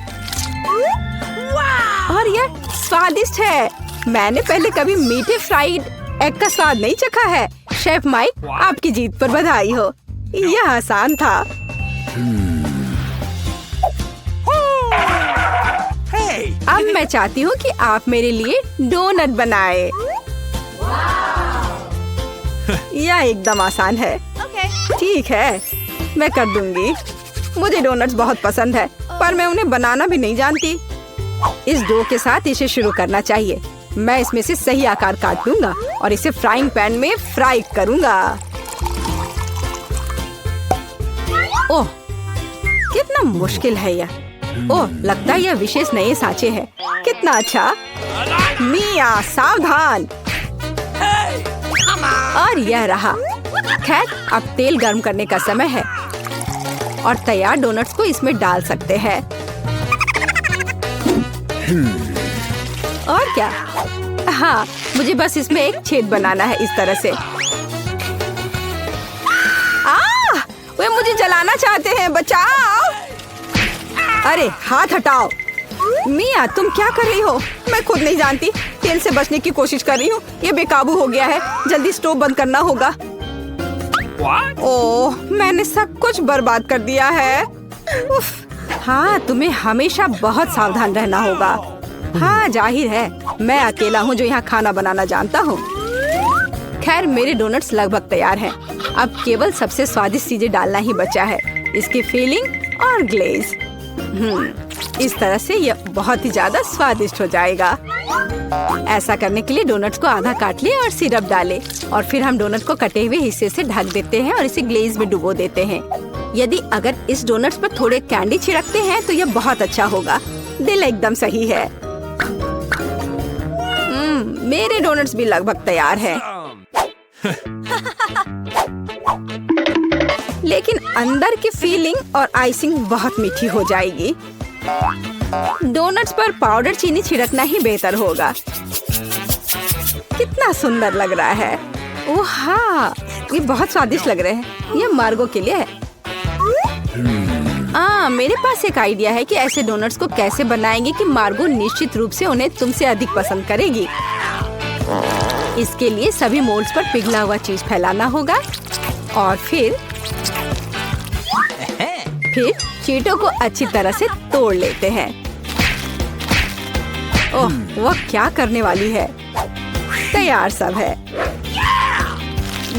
Speaker 1: और यह स्वादिष्ट है। मैंने पहले कभी मीठे फ्राइड एग का स्वाद नहीं चखा है। शेफ माइक, आपकी जीत पर बधाई हो। यह आसान था।
Speaker 2: Hey!
Speaker 1: अब मैं चाहती हूँ कि आप मेरे लिए डोनट बनाए। यह एकदम आसान है। ठीक है, मैं कर दूंगी। मुझे डोनट्स बहुत पसंद है, पर मैं उन्हें बनाना भी नहीं जानती। इस डो के साथ इसे शुरू करना चाहिए। मैं इसमें से सही आकार काट लूंगा और इसे फ्राइंग पैन में फ्राई करूंगा। ओह, कितना मुश्किल है यह। ओह, लगता है यह विशेष नए सांचे हैं। कितना अच्छा। मिया, सावधान। और यह रहा। खैर, अब तेल गर्म करने का समय है और तैयार डोनट्स को इसमें डाल सकते हैं। और क्या? हाँ, मुझे बस इसमें एक छेद बनाना है इस तरह से। वे मुझे जलाना चाहते हैं, बचाओ। अरे हाथ हटाओ। मिया, तुम क्या कर रही हो? मैं खुद नहीं जानती। तेल से बचने की कोशिश कर रही हूँ। ये बेकाबू हो गया है। जल्दी स्टोव बंद करना होगा।
Speaker 2: What?
Speaker 1: ओह, मैंने सब कुछ बर्बाद कर दिया है। उफ। हाँ, तुम्हें हमेशा बहुत सावधान रहना होगा। हाँ, जाहिर है, मैं अकेला हूँ जो यहाँ खाना बनाना जानता हूँ। खैर, मेरे डोनट्स लगभग तैयार हैं। अब केवल सबसे स्वादिष्ट चीजें डालना ही बचा है। इसकी फिलिंग और ग्लेज। इस तरह से यह बहुत ही ज्यादा स्वादिष्ट हो जाएगा। ऐसा करने के लिए डोनट्स को आधा काट ले और सिरप डाले और फिर हम डोनट को कटे हुए हिस्से से ढक देते हैं और इसे ग्लेज में डुबो देते हैं। यदि अगर इस डोनट्स पर थोड़े कैंडी छिड़कते हैं तो यह बहुत अच्छा होगा। दिल एकदम सही है। मेरे डोनट्स भी लगभग तैयार हैं। लेकिन अंदर की फीलिंग और आइसिंग बहुत मीठी हो जाएगी। डोनट्स पर पाउडर चीनी छिड़कना ही बेहतर होगा। कितना सुंदर लग रहा है। ओह हाँ, ये बहुत स्वादिष्ट लग रहे हैं। ये मार्गो के लिए है। मेरे पास एक आइडिया है कि ऐसे डोनट्स को कैसे बनाएंगे कि मार्गो निश्चित रूप से उन्हें तुमसे अधिक पसंद करेगी। इसके लिए सभी मोल्ड्स पर पिघला हुआ चीज फैलाना होगा और फिर चीटों को अच्छी तरह से तोड़ लेते हैं। ओह, वह क्या करने वाली है। तैयार सब है।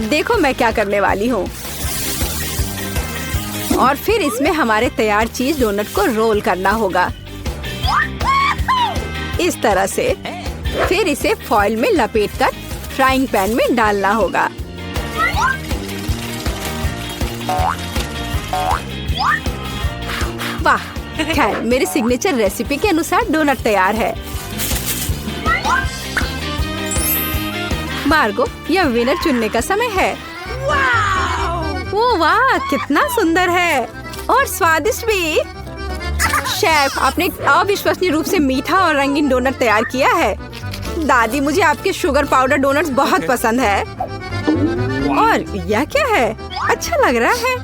Speaker 1: देखो मैं क्या करने वाली हूँ। और फिर इसमें हमारे तैयार चीज डोनट को रोल करना होगा इस तरह से। फिर इसे फॉइल में लपेटकर फ्राइंग पैन में डालना होगा। वाह, खैर मेरे सिग्नेचर रेसिपी के अनुसार डोनट तैयार है। मार्गो, यह विनर चुनने का समय है। ओह वाह, कितना सुंदर है और स्वादिष्ट भी। शेफ, आपने एक अविश्वसनीय रूप से मीठा और रंगीन डोनट तैयार किया है। दादी, मुझे आपके शुगर पाउडर डोनट्स बहुत पसंद है। और यह क्या है? अच्छा लग रहा है।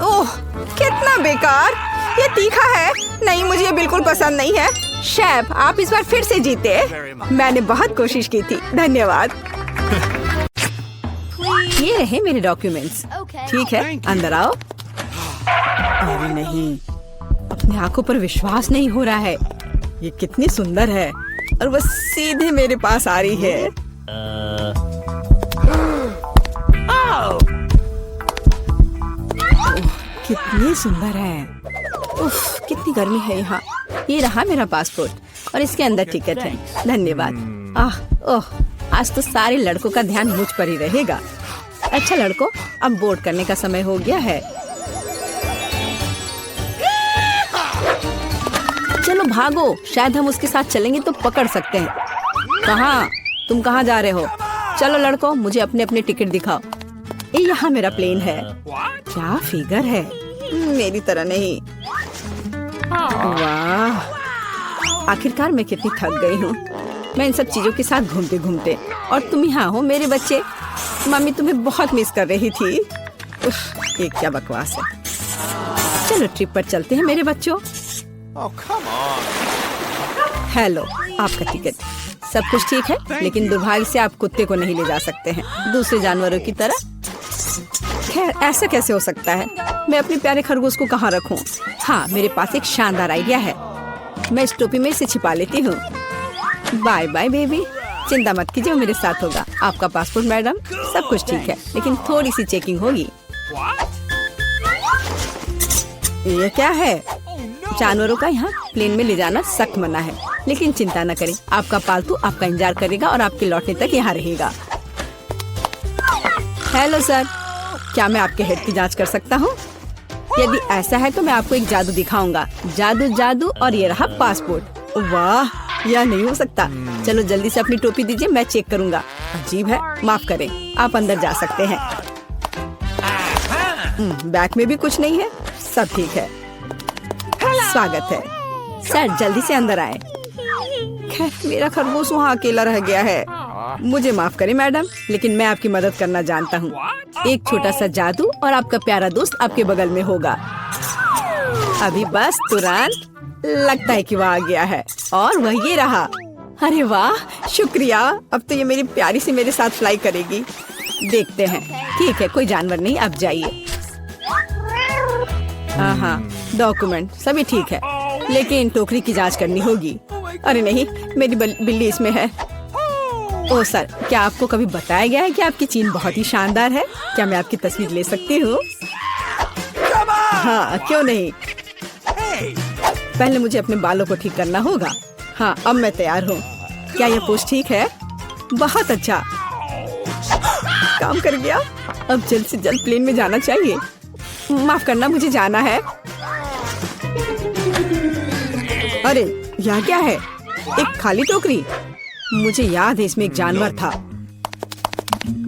Speaker 1: ओह, कितना बेकार। ये तीखा है। नहीं, मुझे ये बिल्कुल पसंद नहीं है। शेफ, आप इस बार फिर से जीते। मैंने बहुत कोशिश की थी। धन्यवाद। ये रहे मेरे डॉक्यूमेंट्स। ठीक है, अंदर आओ। अरे नहीं, अपनी आंखों पर विश्वास नहीं हो रहा है। ये कितनी सुंदर है और बस सीधे मेरे पास आ रही है। कितनी सुंदर है। उफ, कितनी गर्मी है यहाँ। ये रहा मेरा पासपोर्ट और इसके अंदर टिकट है। धन्यवाद। ओह, आज तो सारे लड़कों का ध्यान मुझ पर ही रहेगा। अच्छा लड़कों, अब बोर्ड करने का समय हो गया है। चलो चलो भागो, शायद हम उसके साथ चलेंगे तो पकड़ सकते हैं। कहाँ? तुम कहाँ जा रहे हो? चलो लड़कों, मुझे अपने अपने टिकट दिखाओ। ये यहाँ मेरा प्लेन है।
Speaker 2: What?
Speaker 1: क्या फिगर है, मेरी तरह नहीं। वाह, आखिरकार मैं कितनी थक गई हूँ। मैं इन सब चीजों के साथ घूमते घूमते, और तुम यहाँ हो मेरे बच्चे। मम्मी तुम्हें बहुत मिस कर रही थी। उफ, ये क्या बकवास है। चलो ट्रिप पर चलते हैं मेरे बच्चों।
Speaker 2: Oh, come on.
Speaker 1: हेलो, आपका टिकट। सब कुछ ठीक है, लेकिन दुर्भाग्य से आप कुत्ते को नहीं ले जा सकते हैं, दूसरे जानवरों की तरह। खैर, ऐसा कैसे हो सकता है? मैं अपने प्यारे खरगोश को कहाँ रखूं? हाँ, मेरे पास एक शानदार आइडिया है। मैं इस टोपी में इसे छिपा लेती हूँ। बाय बाय बेबी, चिंता मत कीजिए, मेरे साथ होगा। आपका पासपोर्ट मैडम, सब कुछ ठीक है, लेकिन थोड़ी सी चेकिंग होगी।
Speaker 2: What?
Speaker 1: ये क्या है?
Speaker 2: Oh no.
Speaker 1: जानवरों का यहाँ प्लेन में ले जाना सख्त मना है, लेकिन चिंता न करें, आपका पालतू आपका इंतजार करेगा और आपके लौटने तक यहाँ रहेगा। हेलो सर, क्या मैं आपके हेड की जांच कर सकता हूँ? यदि ऐसा है तो मैं आपको एक जादू दिखाऊंगा। जादू जादू, और ये रहा पासपोर्ट। वाह, यह नहीं हो सकता। चलो जल्दी से अपनी टोपी दीजिए, मैं चेक करूंगा। अजीब है, माफ करें, आप अंदर जा सकते हैं। बैग में भी कुछ नहीं है, सब ठीक है। स्वागत है सर, जल्दी से अंदर आए। खैर, मेरा खरगोश वहाँ अकेला रह गया है। मुझे माफ करें मैडम, लेकिन मैं आपकी मदद करना जानता हूँ। एक छोटा सा जादू और आपका प्यारा दोस्त आपके बगल में होगा। अभी बस तुरंत, लगता है कि वह आ गया है, और वह ये रहा। अरे वाह, शुक्रिया। अब तो ये मेरी प्यारी सी मेरे साथ फ्लाई करेगी। देखते हैं। ठीक है, कोई जानवर नहीं, अब जाइए। हाँ, डॉक्यूमेंट सभी ठीक है, लेकिन टोकरी की जांच करनी होगी। अरे नहीं, मेरी बिल्ली इसमें है। ओह सर, क्या आपको कभी बताया गया है कि आपकी चीन बहुत ही शानदार है? क्या मैं आपकी तस्वीर ले सकती हूँ? हाँ, क्यों नहीं।
Speaker 2: Hey.
Speaker 1: पहले मुझे अपने बालों को ठीक करना होगा। हाँ, अब मैं तैयार हूँ। क्या यह पोस्ट ठीक है? बहुत अच्छा, काम कर गया। अब जल्द से जल्द प्लेन में जाना चाहिए। माफ करना, मुझे जाना है। अरे, यह क्या है? एक खाली टोकरी। मुझे याद है इसमें एक जानवर था।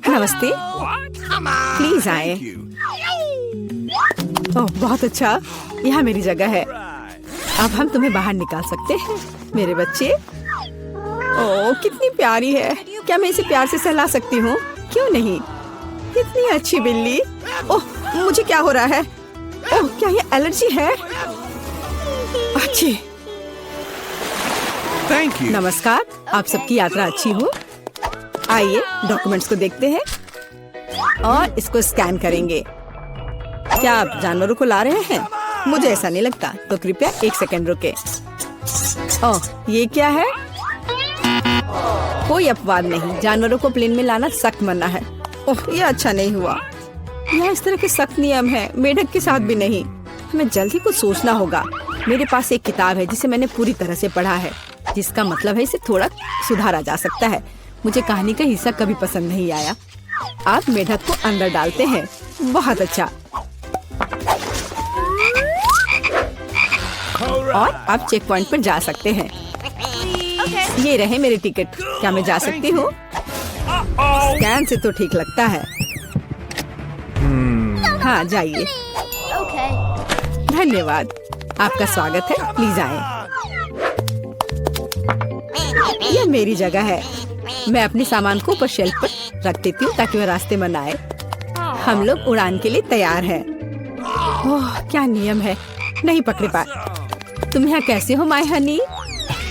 Speaker 1: नमस्ते,
Speaker 2: What? Come on.
Speaker 1: प्लीज आए।
Speaker 2: Thank you.
Speaker 1: ओह, बहुत अच्छा, यहाँ मेरी जगह है।
Speaker 2: Right.
Speaker 1: अब हम तुम्हें बाहर निकाल सकते हैं मेरे बच्चे। ओह, कितनी प्यारी है। क्या मैं इसे प्यार से सहला सकती हूँ? क्यों नहीं, कितनी अच्छी बिल्ली। ओह, मुझे क्या हो रहा है? ओह, क्या ये एलर्जी है? अच्छी।
Speaker 2: Thank you.
Speaker 1: नमस्कार, आप सबकी यात्रा अच्छी हो। आइए, डॉक्यूमेंट्स को देखते हैं और इसको स्कैन करेंगे। क्या आप जानवरों को ला रहे हैं? मुझे ऐसा नहीं लगता, तो कृपया 1 सेकंड रुके। ओह, ये क्या है? कोई अपवाद नहीं, जानवरों को प्लेन में लाना सख्त मना है। ओह, ये अच्छा नहीं हुआ। यहाँ इस तरह के सख्त नियम है, मेढक के साथ भी नहीं। हमें जल्दी कुछ सोचना होगा। मेरे पास एक किताब है जिसे मैंने पूरी तरह से पढ़ा है, जिसका मतलब है इसे थोड़ा सुधारा जा सकता है। मुझे कहानी का हिस्सा कभी पसंद नहीं आया। आप मेढक को अंदर डालते हैं, बहुत अच्छा। और आप चेक पॉइंट पर जा सकते हैं। ये रहे मेरे टिकट। क्या मैं जा सकती हूँ?
Speaker 2: Uh-oh.
Speaker 1: स्कैन से तो ठीक लगता है। हाँ, जाइए। धन्यवाद, आपका स्वागत है, प्लीज आए। यह मेरी जगह है। मैं अपने सामान को ऊपर शेल्फ पर रख देती हूँ ताकि वह रास्ते में न आए। हम लोग उड़ान के लिए तैयार हैं। ओह, क्या नियम है, नहीं पकड़े पाए। तुम यहाँ कैसे हो माय हनी?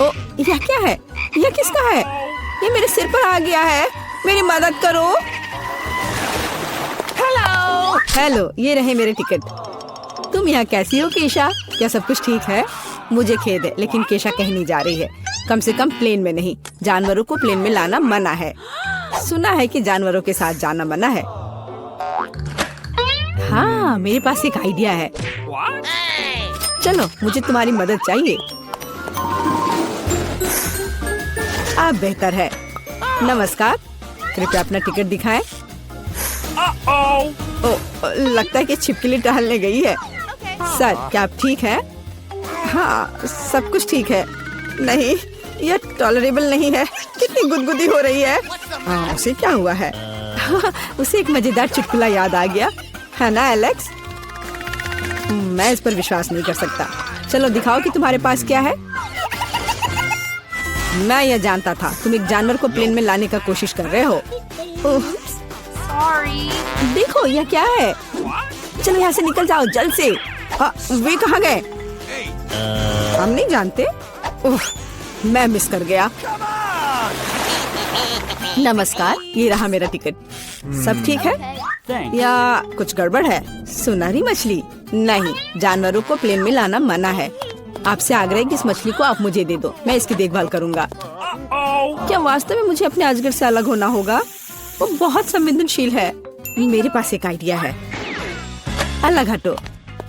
Speaker 1: ओ, यह क्या है? यह किसका है? ये मेरे सिर पर आ गया है, मेरी मदद करो। हेलो हेलो, ये रहे मेरे टिकट। तुम यहाँ कैसी हो केशा? क्या सब कुछ ठीक है? मुझे खेद है, लेकिन केशा कहीं नहीं जा रही है, कम से कम प्लेन में नहीं। जानवरों को प्लेन में लाना मना है। सुना है कि जानवरों के साथ जाना मना है। हाँ, मेरे पास एक आइडिया है।
Speaker 2: What?
Speaker 1: चलो, मुझे तुम्हारी मदद चाहिए। आप बेहतर है। नमस्कार, कृपया अपना टिकट दिखाएं।
Speaker 2: Uh-oh.
Speaker 1: ओ, लगता है कि छिपकली टहलने गई है। सर, क्या आप ठीक हैं? हाँ, सब कुछ ठीक है। नहीं, यह टॉलरेबल नहीं है। कितनी गुदगुदी हो रही है। उसे क्या हुआ है? उसे एक मजेदार चुटकुला याद आ गया है ना एलेक्स? मैं इस पर विश्वास नहीं कर सकता। चलो दिखाओ कि तुम्हारे पास क्या है। मैं यह जानता था तुम एक जानवर को प्लेन में लाने का कोशिश कर रहे हो। ओह, देखो यह क्या है। चलो यहाँ से निकल जाओ जल्द से। वे कहाँ गए? हम नहीं जानते। मैं मिस कर गया। नमस्कार, ये रहा मेरा टिकट। सब ठीक है या कुछ गड़बड़ है? सुनहरी मछली नहीं, जानवरों को प्लेन में लाना मना है। आपसे आग्रह है कि इस मछली को आप मुझे दे दो, मैं इसकी देखभाल करूंगा। क्या वास्तव में मुझे अपने अजगर से अलग होना होगा? वो बहुत संवेदनशील है। मेरे पास एक आइडिया है। अलग हटो।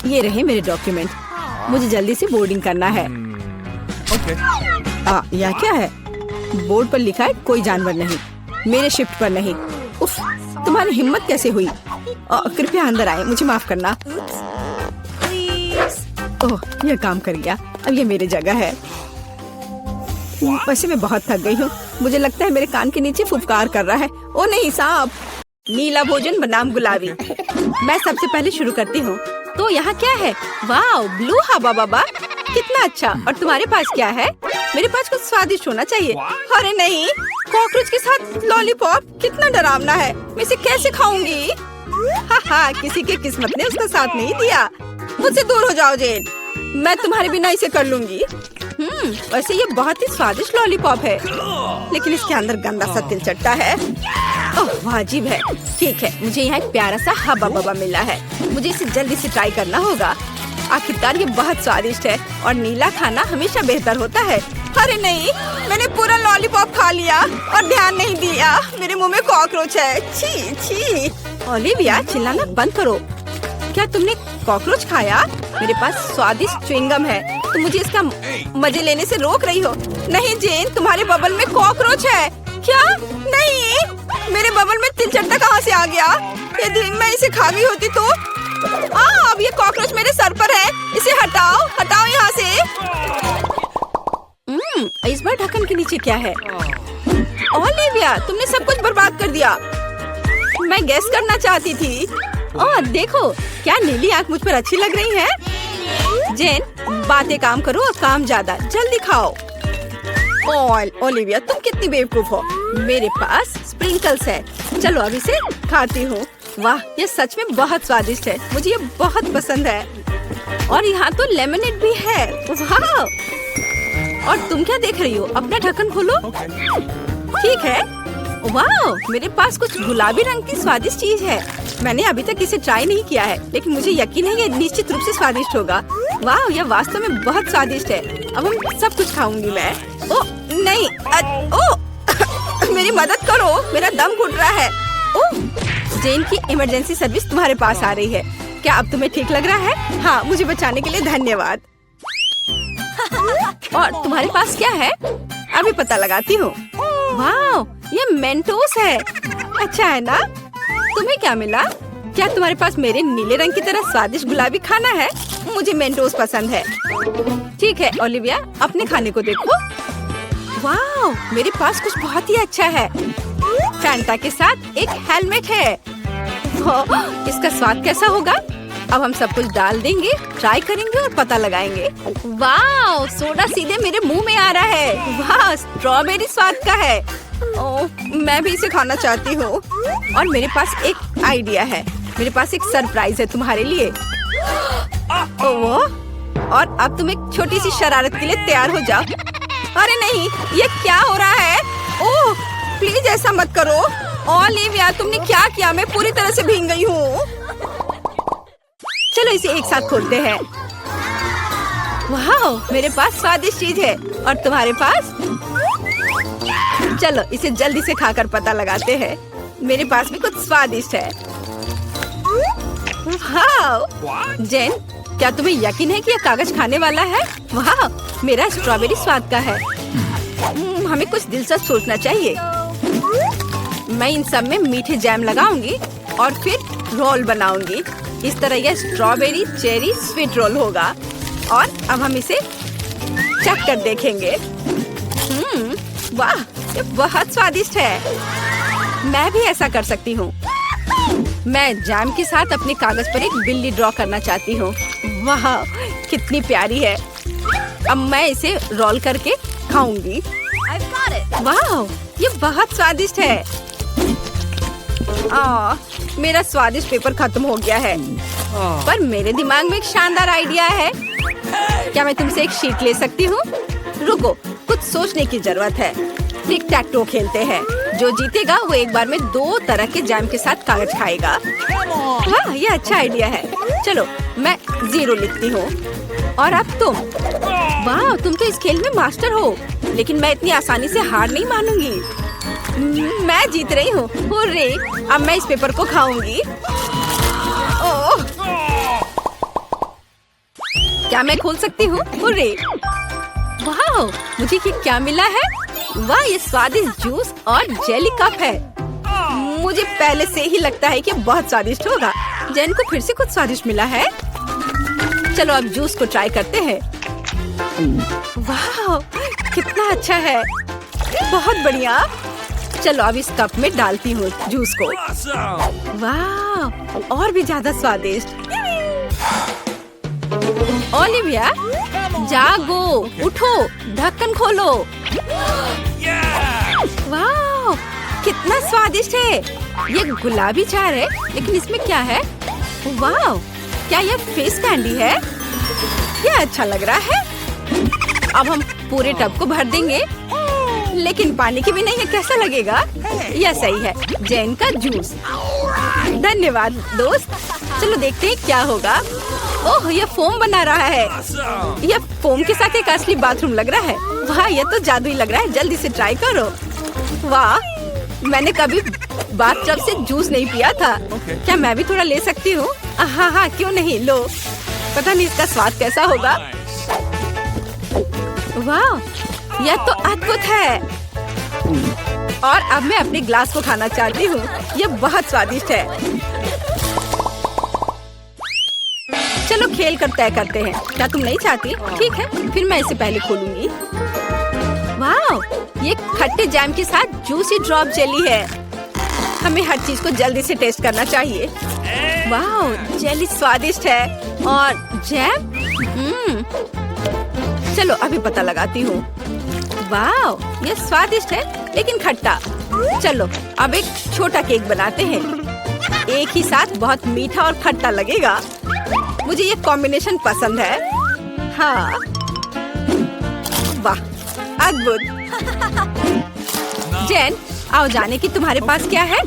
Speaker 1: ये रहे मेरे डॉक्यूमेंट। मुझे जल्दी से बोर्डिंग करना है। यह क्या है? बोर्ड पर लिखा है कोई जानवर नहीं, मेरे शिफ्ट पर नहीं। उफ, तुम्हारी हिम्मत कैसे हुई? कृपया अंदर आए, मुझे माफ करना। ओह, यह काम कर गया। अब ये मेरी जगह है। वैसे मैं बहुत थक गई हूँ। मुझे लगता है मेरे कान के नीचे फुफकार कर रहा है। ओ नहीं, सांप। नीला भोजन बनाम गुलाबी। मैं सबसे पहले शुरू करती हूँ। तो यहाँ क्या है? वाओ, ब्लू हवा बाबा, कितना अच्छा। और तुम्हारे पास क्या है? मेरे पास कुछ स्वादिष्ट होना चाहिए। अरे नहीं, कॉकरोच के साथ लॉलीपॉप, कितना डरावना है। मैं इसे कैसे खाऊंगी? हा, किसी के किस्मत ने उसका साथ नहीं दिया। मुझसे दूर हो जाओ जेन, मैं तुम्हारे बिना इसे कर लूंगी। वैसे ये बहुत ही स्वादिष्ट लॉलीपॉप है, लेकिन इसके अंदर गंदा सा तिल चट्टा है। ओह, अजीब है। ठीक है, मुझे यहाँ एक प्यारा सा हब्बा बब्बा मिला है। मुझे इसे जल्दी से ट्राई करना होगा। आखिरकार ये बहुत स्वादिष्ट है और नीला खाना हमेशा बेहतर होता है। अरे नहीं, मैंने पूरा लॉलीपॉप खा लिया और ध्यान नहीं दिया। मेरे मुंह में कॉकरोच है। छी छी। ओलिविया, चिल्लाना बंद करो। क्या तुमने कॉकरोच खाया? मेरे पास स्वादिष्ट च्युइंगम है, तुम मुझे इसका मजे लेने से रोक रही हो। नहीं जेन, तुम्हारे बबल में कॉकरोच है। क्या? नहीं, मेरे बबल में तिल चट्टा कहाँ से आ गया? यदि मैं इसे खा गई होती तो। अब ये कॉकरोच मेरे सर पर है। इसे हटाओ, हटाओ यहाँ से। इस बार ढक्कन के नीचे क्या है? ओलिविया, तुमने सब कुछ बर्बाद कर दिया। मैं गेस करना चाहती थी। ओह देखो, क्या नीली आंख मुझ पर अच्छी लग रही है। जेन, बातें काम करो और काम ज्यादा। जल्दी खाओ। ओलिविया, तुम कितनी बेवकूफ हो। मेरे पास स्प्रिंकल्स है। चलो अब इसे खाती हूँ। वाह, ये सच में बहुत स्वादिष्ट है। मुझे ये बहुत पसंद है। और यहाँ तो लेमनेड भी है। वाह! और तुम क्या देख रही हो? अपना ढक्कन खोलो। ठीक है। वाह, मेरे पास कुछ गुलाबी रंग की स्वादिष्ट चीज है। मैंने अभी तक इसे ट्राई नहीं किया है, लेकिन मुझे यकीन है ये निश्चित रूप से स्वादिष्ट होगा। वाह, यह वास्तव में बहुत स्वादिष्ट है। अब हम सब कुछ खाऊंगी मैं। ओह नहीं, मेरी मदद करो, मेरा दम घुट रहा है। ओह, जेन की इमरजेंसी सर्विस तुम्हारे पास आ रही है। क्या अब तुम्हें ठीक लग रहा है? हाँ, मुझे बचाने के लिए धन्यवाद। और तुम्हारे पास क्या है? अभी पता लगाती हूँ। वाह, ये मेंटोस है। अच्छा है ना? तुम्हें क्या मिला? क्या तुम्हारे पास मेरे नीले रंग की तरह स्वादिष्ट गुलाबी खाना है? मुझे मेंटोस पसंद है। ठीक है ओलिविया, अपने खाने को देखो। वाह, मेरे पास कुछ बहुत ही अच्छा है। फैंटा के साथ एक हेलमेट है। इसका स्वाद कैसा होगा? अब हम सब कुछ डाल देंगे, ट्राई करेंगे और पता लगाएंगे। वाह, सोडा सीधे मेरे मुंह में आ रहा है। वाह, स्ट्रॉबेरी स्वाद का है। ओह, मैं भी इसे खाना चाहती हूँ। और मेरे पास एक आइडिया है। मेरे पास एक सरप्राइज है तुम्हारे लिए। ओह, और अब तुम एक छोटी सी शरारत के लिए तैयार हो जाओ। अरे नहीं, ये क्या हो रहा है? ओह, प्लीज ऐसा मत करो। ओलिविया, तुमने क्या किया? मैं पूरी तरह से भीग गई हूँ। चलो इसे एक साथ खोलते हैं। वाह, मेरे पास स्वादिष्ट चीज है और तुम्हारे पास? चलो इसे जल्दी से खाकर पता लगाते हैं। मेरे पास भी कुछ स्वादिष्ट है। वाह, जेन, क्या तुम्हें यकीन है कि यह कागज खाने वाला है? वाह, मेरा स्ट्रॉबेरी स्वाद का है। हमें कुछ दिलचस्प सोचना चाहिए। मैं इन सब में मीठे जैम लगाऊंगी और फिर रोल बनाऊंगी। इस तरह यह स्ट्रॉबेरी चेरी स्वीट रोल होगा। और अब हम इसे चख कर देखेंगे। वाह, ये बहुत स्वादिष्ट है। मैं भी ऐसा कर सकती हूँ। मैं जैम के साथ अपने कागज पर एक बिल्ली ड्रॉ करना चाहती हूँ। वाह, कितनी प्यारी है। अब मैं इसे रोल करके खाऊंगी। वाह, ये बहुत स्वादिष्ट है। मेरा स्वादिष्ट पेपर खत्म हो गया है, पर मेरे दिमाग में एक शानदार आइडिया है। क्या मैं तुमसे एक शीट ले सकती हूँ? रुको, कुछ सोचने की जरूरत है। टिक टैक टो खेलते हैं। जो जीतेगा वो एक बार में 2 तरह के जैम के साथ कागज खाएगा। वाह, ये अच्छा आइडिया है। चलो, मैं 0 लिखती हूँ। और अब तुम। वाह, तुम तो इस खेल में मास्टर हो, लेकिन मैं इतनी आसानी से हार नहीं मानूंगी। मैं जीत रही हूँ। हुर्रे, अब मैं इस पेपर को खाऊंगी। ओह, क्या मैं खोल सकती हूँ? हुर्रे! वाह, मुझे ये क्या मिला है? वाह, ये स्वादिष्ट जूस और जेली कप है। मुझे पहले से ही लगता है कि बहुत स्वादिष्ट होगा। जैन को फिर से कुछ स्वादिष्ट मिला है। चलो अब जूस को ट्राई करते हैं। वाह, कितना अच्छा है। बहुत बढ़िया। चलो अब इस कप में डालती हूँ जूस को। वाह, और भी ज्यादा स्वादिष्ट। ओलिविया, जागो, उठो, ढक्कन खोलो। वाह, कितना स्वादिष्ट है। ये गुलाबी चार है, लेकिन इसमें क्या है? वाह, क्या ये फिश कैंडी है? ये अच्छा लग रहा है। अब हम पूरे टब को भर देंगे, लेकिन पानी के बिना ये कैसा लगेगा? यह सही है, जैन का जूस। धन्यवाद दोस्त। चलो देखते हैं क्या होगा। ओह, ये फोम बना रहा है। यह फोम के साथ एक असली बाथरूम लग रहा है। वाह, ये तो जादुई लग रहा है। जल्दी से ट्राई करो। वाह, मैंने कभी बाथटब से जूस नहीं पिया था। क्या मैं भी थोड़ा ले सकती हूँ? हाँ, क्यों नहीं, लो। पता नहीं इसका स्वाद कैसा होगा। वाह, यह तो अद्भुत है। और अब मैं अपने ग्लास को खाना चाहती हूँ। यह बहुत स्वादिष्ट है। चलो खेल कर तय करते हैं। क्या तुम नहीं चाहती? ठीक है, फिर मैं इसे पहले खोलूंगी। वाह, ये खट्टे जैम के साथ जूसी ड्रॉप जेली है। हमें हर चीज को जल्दी से टेस्ट करना चाहिए। वाह, जेली स्वादिष्ट है और जैम। चलो अभी पता लगाती हूँ। वाह, ये स्वादिष्ट है लेकिन खट्टा। चलो अब एक छोटा केक बनाते हैं। एक ही साथ बहुत मीठा और खट्टा लगेगा। मुझे ये कॉम्बिनेशन पसंद है। हाँ, वाह, अद्भुत। जैन, आओ जाने की तुम्हारे पास क्या है?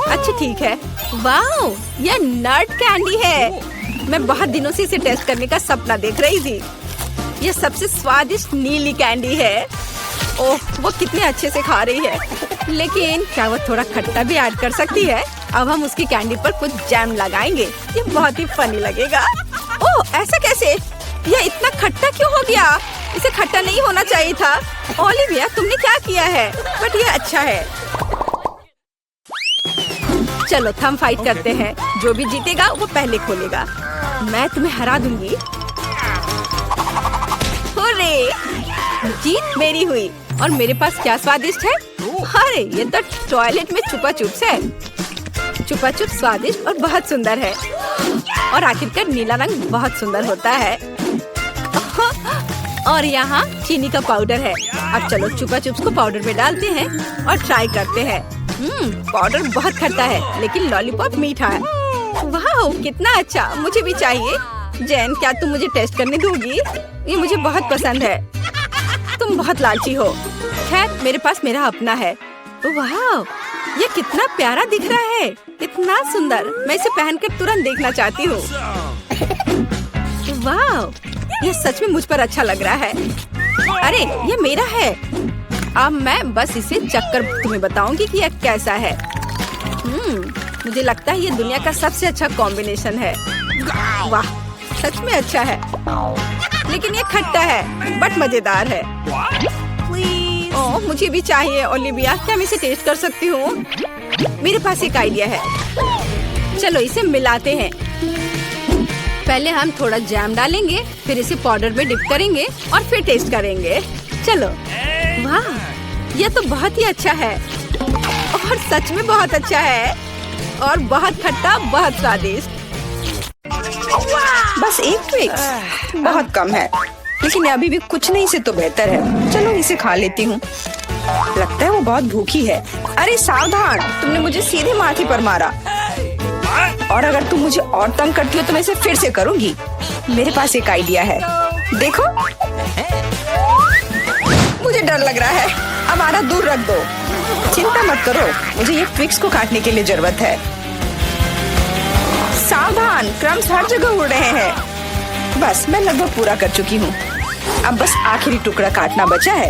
Speaker 1: अच्छा ठीक है। वाह, ये नट कैंडी है। मैं बहुत दिनों से इसे टेस्ट करने का सपना देख रही थी। ये सबसे स्वादिष्ट नीली कैंडी है। ओह, वो कितने अच्छे से खा रही है। लेकिन क्या वो थोड़ा खट्टा भी ऐड कर सकती है? अब हम उसकी कैंडी पर कुछ जैम लगाएंगे। ये बहुत ही फनी लगेगा। ओह, ऐसा कैसे? यह इतना खट्टा क्यों हो गया? इसे खट्टा नहीं होना चाहिए था। ओलिविया, तुमने क्या किया है? बट ये अच्छा है। चलो थम फाइट करते हैं। जो भी जीतेगा वो पहले खोलेगा। मैं तुम्हें हरा दूंगी। हुर्रे! जीत मेरी हुई। और मेरे पास क्या स्वादिष्ट है? अरे, ये तो टॉयलेट में छुपा चुप्स है। छुपा चुप स्वादिष्ट और बहुत सुंदर है। और आखिरकार नीला रंग बहुत सुंदर होता है। और यहाँ चीनी का पाउडर है। अब चलो छुपा चुप्स को पाउडर में डालते हैं और ट्राई करते हैं। पाउडर बहुत खट्टा है, लेकिन लॉलीपॉप मीठा है। वाह, कितना अच्छा। मुझे भी चाहिए। जैन, क्या तुम मुझे टेस्ट करने दोगी? ये मुझे बहुत पसंद है। तुम बहुत लालची हो। खैर, मेरे पास मेरा अपना है। वाह, ये कितना प्यारा दिख रहा है। इतना सुंदर। मैं इसे पहनकर तुरंत देखना चाहती हूँ। वाह, ये सच में मुझ पर अच्छा लग रहा है। अरे, ये मेरा है। अब मैं बस इसे चखकर तुम्हें बताऊंगी कि यह कैसा है। मुझे लगता है ये दुनिया का सबसे अच्छा कॉम्बिनेशन है। वाह, सच में अच्छा है। लेकिन ये खट्टा है, बट मजेदार है। ओह, मुझे भी चाहिए। ओलिविया, क्या मैं इसे टेस्ट कर सकती हूँ? मेरे पास एक आइडिया है। चलो इसे मिलाते हैं। पहले हम थोड़ा जैम डालेंगे, फिर इसे पाउडर में डिप करेंगे और फिर टेस्ट करेंगे। चलो। वाह, यह तो बहुत ही अच्छा है और सच में बहुत अच्छा है और बहुत खट्टा, बहुत स्वादिष्ट।
Speaker 3: बस एक ट्विक्स बहुत कम है, लेकिन अभी भी कुछ नहीं से तो बेहतर है। चलो इसे खा लेती हूँ। लगता है वो बहुत भूखी है। अरे सावधान, तुमने मुझे सीधे माथे पर मारा। और अगर तुम मुझे और तंग करती हो तो मैं इसे फिर से करूंगी। मेरे पास एक आइडिया है, देखो। मुझे डर लग रहा है, अब आरा दूर रख दो। चिंता मत करो, मुझे ये ट्विक्स को काटने के लिए जरूरत है। सावधान, क्रम्स हर जगह उड़ रहे हैं। बस मैं लगभग पूरा कर चुकी हूँ। अब बस आखिरी टुकड़ा काटना बचा है।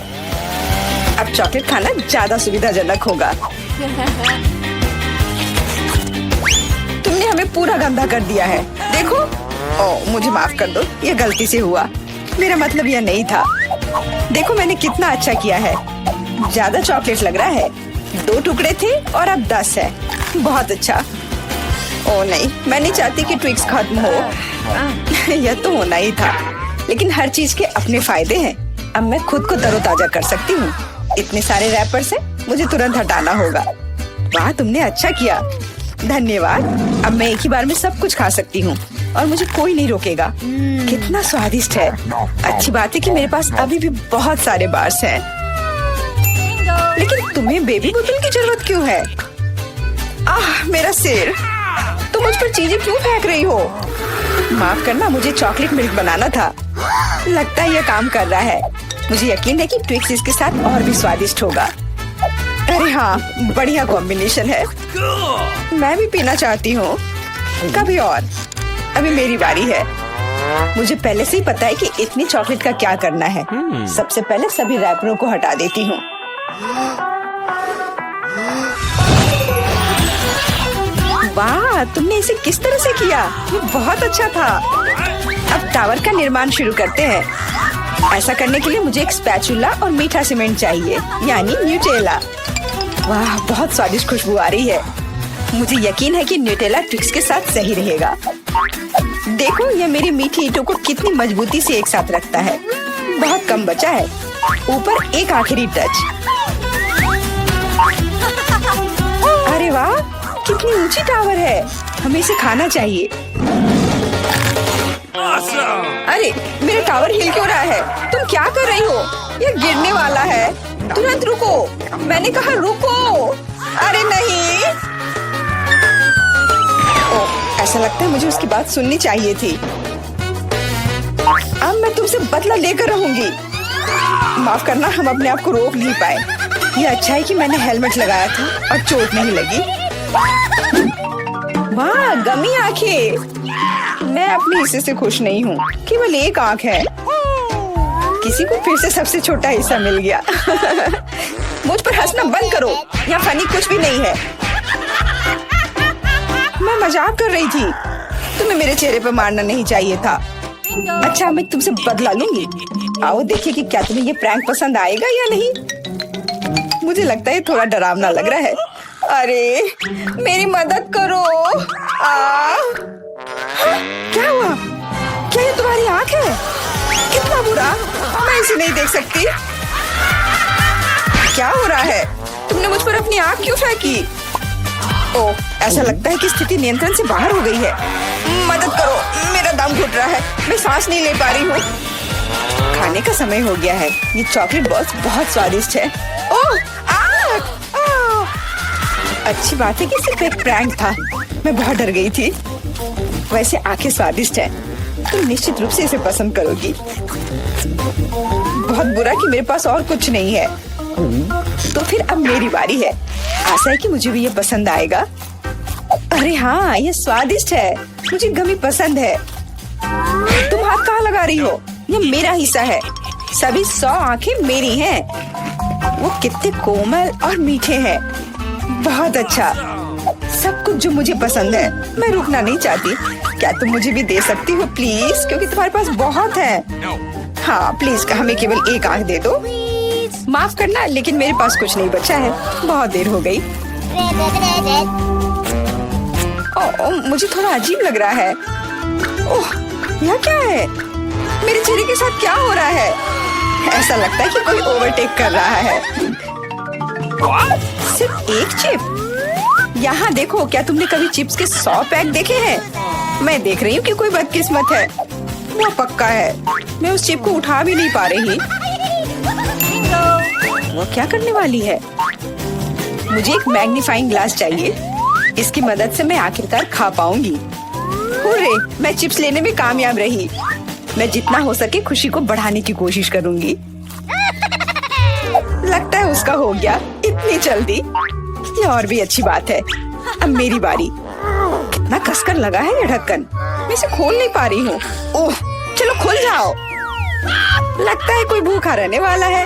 Speaker 3: अब चॉकलेट खाना ज्यादा सुविधाजनक होगा। तुमने हमें पूरा गंदा कर दिया है, देखो। ओह, मुझे माफ कर दो, ये गलती से हुआ। मेरा मतलब यह नहीं था। देखो मैंने कितना अच्छा किया है। ज्यादा चॉकलेट लग रहा है। 2 टुकड़े थे और अब 10 है। बहुत अच्छा। ओह नहीं, मैं नहीं चाहती कि ट्विक्स खत्म हो। यह तो होना ही था, लेकिन हर चीज के अपने फायदे हैं। अब मैं खुद को तरोताजा कर सकती हूँ। इतने सारे रैपर से मुझे तुरंत हटाना होगा। वाह, तुमने अच्छा किया, धन्यवाद। अब मैं एक ही बार में सब कुछ खा सकती हूँ और मुझे कोई नहीं रोकेगा। कितना स्वादिष्ट है। अच्छी बात है कि मेरे पास अभी भी बहुत सारे बार्स हैं। लेकिन तुम्हें बेबी बोतल की जरूरत क्यों है? आह, मेरा सिर। तुम मुझ पर चीजें क्यों फेंक रही हो? माफ करना, मुझे चॉकलेट मिल्क बनाना था। लगता है यह काम कर रहा है। मुझे यकीन है कि ट्विक्स इसके साथ और भी स्वादिष्ट होगा। अरे हाँ, बढ़िया कॉम्बिनेशन है। मैं भी पीना चाहती हूँ, कभी और। अभी मेरी बारी है। मुझे पहले से ही पता है कि इतनी चॉकलेट का क्या करना है। सबसे पहले सभी रैपरों को हटा देती हूँ। वाह, तुमने इसे किस तरह से किया? ये बहुत अच्छा था। अब टावर का निर्माण शुरू करते हैं। ऐसा करने के लिए मुझे एक स्पैचुला और मीठा सीमेंट चाहिए, यानी न्यूटेला। वाह, बहुत स्वादिष्ट खुशबू आ रही है। मुझे यकीन है कि न्यूटेला ट्विक्स के साथ सही रहेगा। देखो, यह मेरी मीठी ईंटों को कितनी मजबूती से एक साथ रखता है। बहुत कम बचा है। ऊपर एक आखिरी टच। अरे वाह, कितनी ऊंची टावर है। हमें इसे खाना चाहिए। अरे, मेरा टावर हिल क्यों रहा है? तुम क्या कर रही हो? यह गिरने वाला है। तुरंत रुको, मैंने कहा रुको। अरे नहीं। ओह, ऐसा लगता है मुझे उसकी बात सुननी चाहिए थी। अब मैं तुमसे बदला लेकर रहूंगी। माफ करना, हम अपने आप को रोक नहीं पाए। यह अच्छा है कि मैंने हेलमेट लगाया था और चोट नहीं लगी। वाह, गमी आंखें। मैं अपने हिस्से से खुश नहीं हूँ। केवल एक आंख है। किसी को फिर से सबसे छोटा हिस्सा मिल गया। मुझ पर हंसना बंद करो। यहाँ फनी कुछ भी नहीं है। मैं मजाक कर रही थी। तुम्हें मेरे चेहरे पर मारना नहीं चाहिए था। अच्छा, मैं तुमसे बदला लूंगी। आओ देखिए कि क्या तुम्हें ये प्रैंक पसंद आएगा या नहीं। मुझे लगता है थोड़ा डरावना लग रहा है। अरे, मेरी मदद करो। क्या हुआ? क्या ये तुम्हारी आँख है? कितना बुरा। मैं इसे नहीं देख सकती। क्या हो रहा है? तुमने मुझ पर अपनी आँख क्यों फेंकी? ओह, ऐसा लगता है कि स्थिति नियंत्रण से बाहर हो गई है। मदद करो, मेरा दम घुट रहा है। मैं सांस नहीं ले पा रही हूँ। खाने का समय हो गया है। ये चॉकलेट बॉल्स बहुत स्वादिष्ट है। ओह, अच्छी बात है कि सिर्फ एक प्रैंक था। मैं बहुत डर गई थी। वैसे आंखें स्वादिष्ट है। तुम निश्चित रूप से इसे पसंद करोगी। बहुत बुरा कि मेरे पास और कुछ नहीं है। तो फिर अब मेरी बारी है। आशा है कि मुझे भी ये पसंद आएगा। अरे हाँ, ये स्वादिष्ट है। मुझे गमी पसंद है। तुम हाथ कहाँ लगा रही हो? ये मेरा हिस्सा है। सभी 100 आंखें मेरी हैं। वो कितने कोमल और मीठे हैं। बहुत अच्छा, सब कुछ जो मुझे पसंद है। मैं रुकना नहीं चाहती। क्या तुम मुझे भी दे सकती हो प्लीज? क्योंकि तुम्हारे पास बहुत है। हाँ प्लीज, हमें केवल एक आंख दे दो। माफ करना, लेकिन मेरे पास कुछ नहीं बचा है। बहुत देर हो गई। मुझे थोड़ा अजीब लग रहा है। ओह, यह क्या है? मेरे चेहरे के साथ क्या हो रहा है? ऐसा लगता है कि कोई ओवरटेक कर रहा है। सिर्फ एक चिप? यहाँ देखो, क्या तुमने कभी चिप्स के 100 पैक देखे हैं? मैं देख रही हूँ कि कोई बदकिस्मत है। वो पक्का है, मैं उस चिप को उठा भी नहीं पा रही। वो क्या करने वाली है? मुझे एक मैग्नीफाइंग ग्लास चाहिए। इसकी मदद से मैं आखिरकार खा पाऊंगी। हुर्रे, मैं चिप्स लेने में कामयाब रही। मैं जितना हो सके खुशी को बढ़ाने की कोशिश करूंगी। लगता है उसका हो गया इतनी जल्दी। ये और भी अच्छी बात है। अब मेरी बारी। कितना कसकर लगा है ये ढक्कन। मैं इसे खोल नहीं पा रही हूँ। ओह, चलो खुल जाओ। लगता है कोई भूखा रहने वाला है।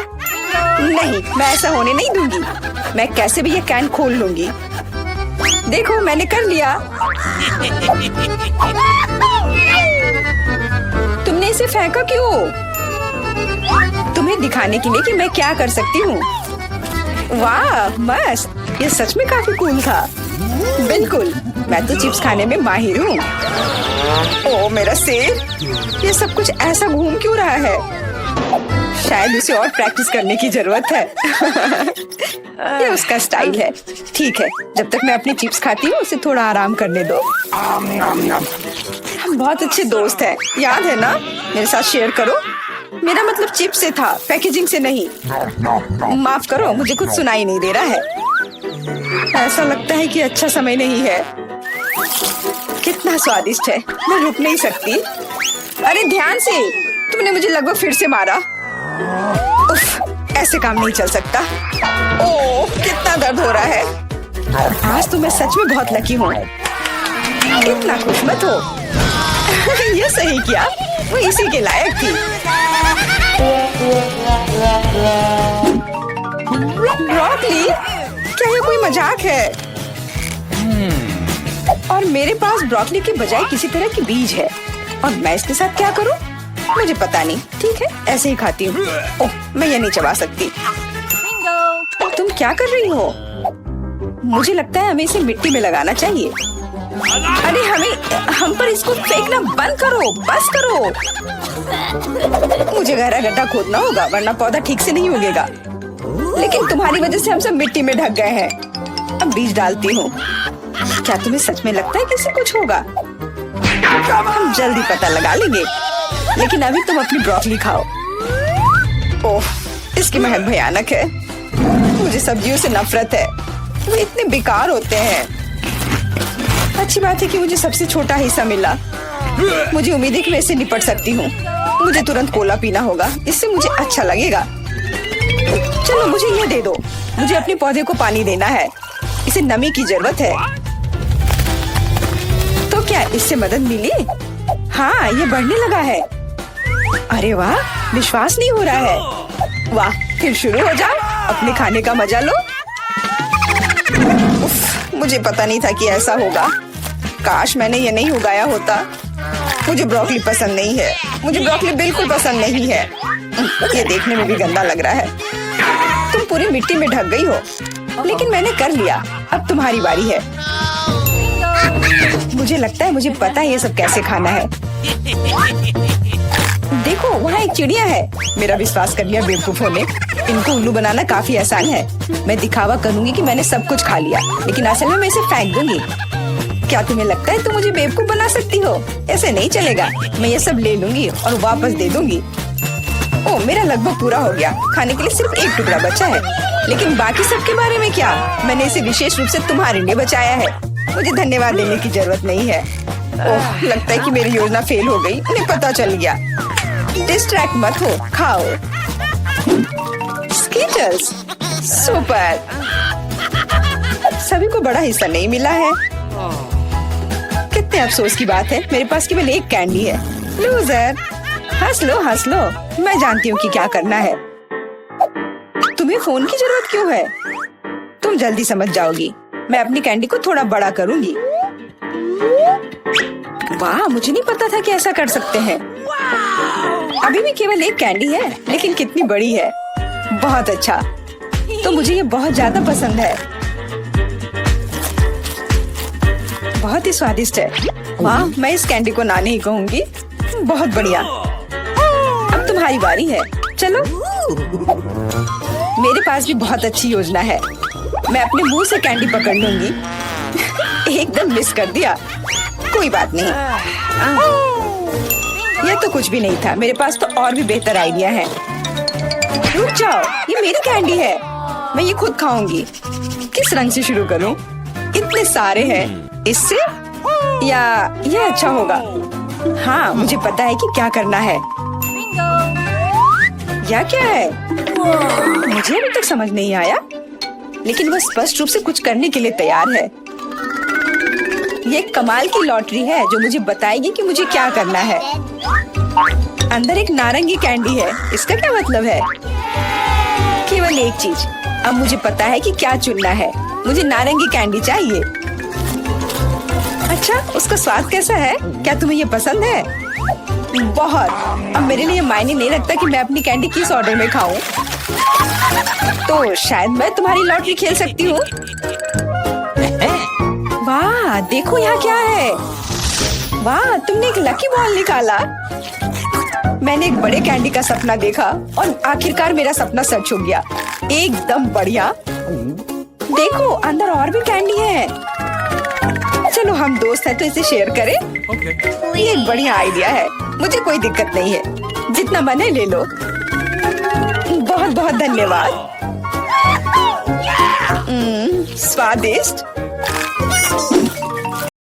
Speaker 3: नहीं, मैं ऐसा होने नहीं दूंगी। मैं कैसे भी ये कैन खोल लूंगी। देखो, मैंने कर लिया। तुमने इसे फेंका क्यों? तुम्हें दिखाने के लिए कि मैं क्या कर सकती हूँ। वाह, मस्त। ये सच में काफी कूल था। बिल्कुल, मैं तो चिप्स खाने में माहिर हूँ। ओह मेरा सिर, ये सब कुछ ऐसा घूम क्यों रहा है? शायद उसे और प्रैक्टिस करने की जरूरत है। ये उसका स्टाइल है। ठीक है, जब तक मैं अपनी चिप्स खाती हूँ उसे थोड़ा आराम करने दो। हम बहुत अच्छे दोस्त हैं, याद है ना? मेरे साथ शेयर करो। मेरा मतलब चिप्स से था, पैकेजिंग से नहीं। माफ करो, मुझे कुछ सुनाई नहीं दे रहा है। ऐसा लगता है कि अच्छा समय नहीं है। कितना स्वादिष्ट है, मैं रुक नहीं सकती। अरे ध्यान से, तुमने मुझे लगभग फिर से मारा। उफ, ऐसे काम नहीं चल सकता। ओह, कितना दर्द हो रहा है। आज तो मैं सच में बहुत लकी हूँ। इतना खुश मत हो। ये सही किया, वो इसी के लायक थी। ब्रोकली, क्या ये कोई मजाक है? और मेरे पास ब्रोकली के बजाय किसी तरह की बीज है, और मैं इसके साथ क्या करूं? मुझे पता नहीं। ठीक है, ऐसे ही खाती हूँ। ओह, मैं ये नहीं चबा सकती। तुम क्या कर रही हो? मुझे लगता है हमें इसे मिट्टी में लगाना चाहिए। अरे हम पर इसको फेंकना बंद करो, बस करो। मुझे गहरा गड्ढा खोदना होगा, वरना पौधा ठीक से नहीं उगेगा। लेकिन तुम्हारी वजह से हम सब मिट्टी में ढक गए हैं। अब बीज डालती हूँ। क्या तुम्हें सच में लगता है कि इससे कुछ होगा? हम जल्दी पता लगा लेंगे। लेकिन अभी तुम अपनी ब्रोकली खाओ। ओह, इसकी महक भयानक है। मुझे सब्जियों से नफरत है, वे इतने बेकार होते हैं। अच्छी बात है कि मुझे सबसे छोटा हिस्सा मिला। मुझे उम्मीद है कि मैं इससे निपट सकती हूँ। मुझे तुरंत कोला पीना होगा, इससे मुझे अच्छा लगेगा। चलो मुझे ये दे दो। मुझे अपने पौधे को पानी देना है, इसे नमी की जरूरत है। तो क्या इससे मदद मिली? हाँ, ये बढ़ने लगा है। अरे वाह, विश्वास नहीं हो रहा है। वाह, फिर शुरू हो जाओ, अपने खाने का मजा लो। उफ, मुझे पता नहीं था कि ऐसा होगा। काश मैंने ये नहीं उगाया होता। मुझे ब्रोकली पसंद नहीं है। मुझे ब्रोकली बिल्कुल पसंद नहीं है। ये देखने में भी गंदा लग रहा है। तुम पूरी मिट्टी में ढक गई हो, लेकिन मैंने कर लिया। अब तुम्हारी बारी है। मुझे लगता है मुझे पता है ये सब कैसे खाना है। देखो, वहाँ एक चिड़िया है। मेरा विश्वास कर लिया बेवकूफों ने। इनको उल्लू बनाना काफी आसान है। मैं दिखावा करूंगी कि मैंने सब कुछ खा लिया, लेकिन असल में मैं इसे फेंक दूंगी। क्या तुम्हें लगता है तुम मुझे बेवकूफ बना सकती हो? ऐसे नहीं चलेगा। मैं ये सब ले लूंगी और वापस दे दूंगी। ओह, मेरा लगभग पूरा हो गया। खाने के लिए सिर्फ एक टुकड़ा बचा है। लेकिन बाकी सब के बारे में क्या? मैंने इसे विशेष रूप से तुम्हारे लिए बचाया है। मुझे धन्यवाद देने की जरूरत नहीं है। ओह, लगता है कि मेरी योजना फेल हो गई। उन्हें पता चल गया। डिस्ट्रैक्ट मत हो, खाओ। Skittles, super. सभी को बड़ा हिस्सा नहीं मिला है। कितने अफसोस की बात है, मेरे पास केवल एक कैंडी है। लूजर, हंस लो हंस लो। मैं जानती हूँ कि क्या करना है। तुम्हें फोन की जरूरत क्यों है? तुम जल्दी समझ जाओगी। मैं अपनी कैंडी को थोड़ा बड़ा करूंगी। वाह, मुझे नहीं पता था कि ऐसा कर सकते हैं। अभी भी केवल एक कैंडी है, लेकिन कितनी बड़ी है। बहुत अच्छा, तो मुझे ये बहुत ज्यादा पसंद है। बहुत ही स्वादिष्ट है। वाह, मैं इस कैंडी को ना नहीं कहूंगी। बहुत बढ़िया। अब तुम्हारी बारी है, चलो। मेरे पास भी बहुत अच्छी योजना है। मैं अपने मुंह से कैंडी पकड़ लूंगी। एकदम मिस कर दिया, कोई बात नहीं। यह तो कुछ भी नहीं था, मेरे पास तो और भी बेहतर आइडिया है। रुक जाओ, ये मेरी कैंडी है, मैं ये खुद खाऊंगी। किस रंग से शुरू करूं? इतने सारे हैं, इससे या ये अच्छा होगा? हाँ, मुझे पता है कि क्या करना है। यह क्या है? मुझे अभी तक समझ नहीं आया, लेकिन वह स्पष्ट रूप से कुछ करने के लिए तैयार है। ये एक कमाल की लॉटरी है जो मुझे बताएगी कि मुझे क्या करना है। अंदर एक नारंगी कैंडी है, इसका क्या मतलब है? केवल एक चीज, अब मुझे पता है कि क्या चुनना है। मुझे नारंगी कैंडी चाहिए। अच्छा, उसका स्वाद कैसा है? क्या तुम्हें ये पसंद है? बहुत। अब मेरे लिए मायने नहीं रखता कि मैं अपनी कैंडी किस ऑर्डर में खाऊं। तो शायद मैं तुम्हारी लॉटरी खेल सकती हूँ। वाह, देखो यहाँ क्या है। वाह, तुमने एक लकी बॉल निकाला। मैंने एक बड़े कैंडी का सपना देखा और आखिरकार मेरा सपना सच हो गया। एकदम बढ़िया। देखो, अंदर और भी कैंडी है। चलो, हम दोस्त हैं तो इसे शेयर करें। ये एक बढ़िया आइडिया है, मुझे कोई दिक्कत नहीं है। जितना मन है ले लो। बहुत बहुत धन्यवाद। स्वादिष्ट।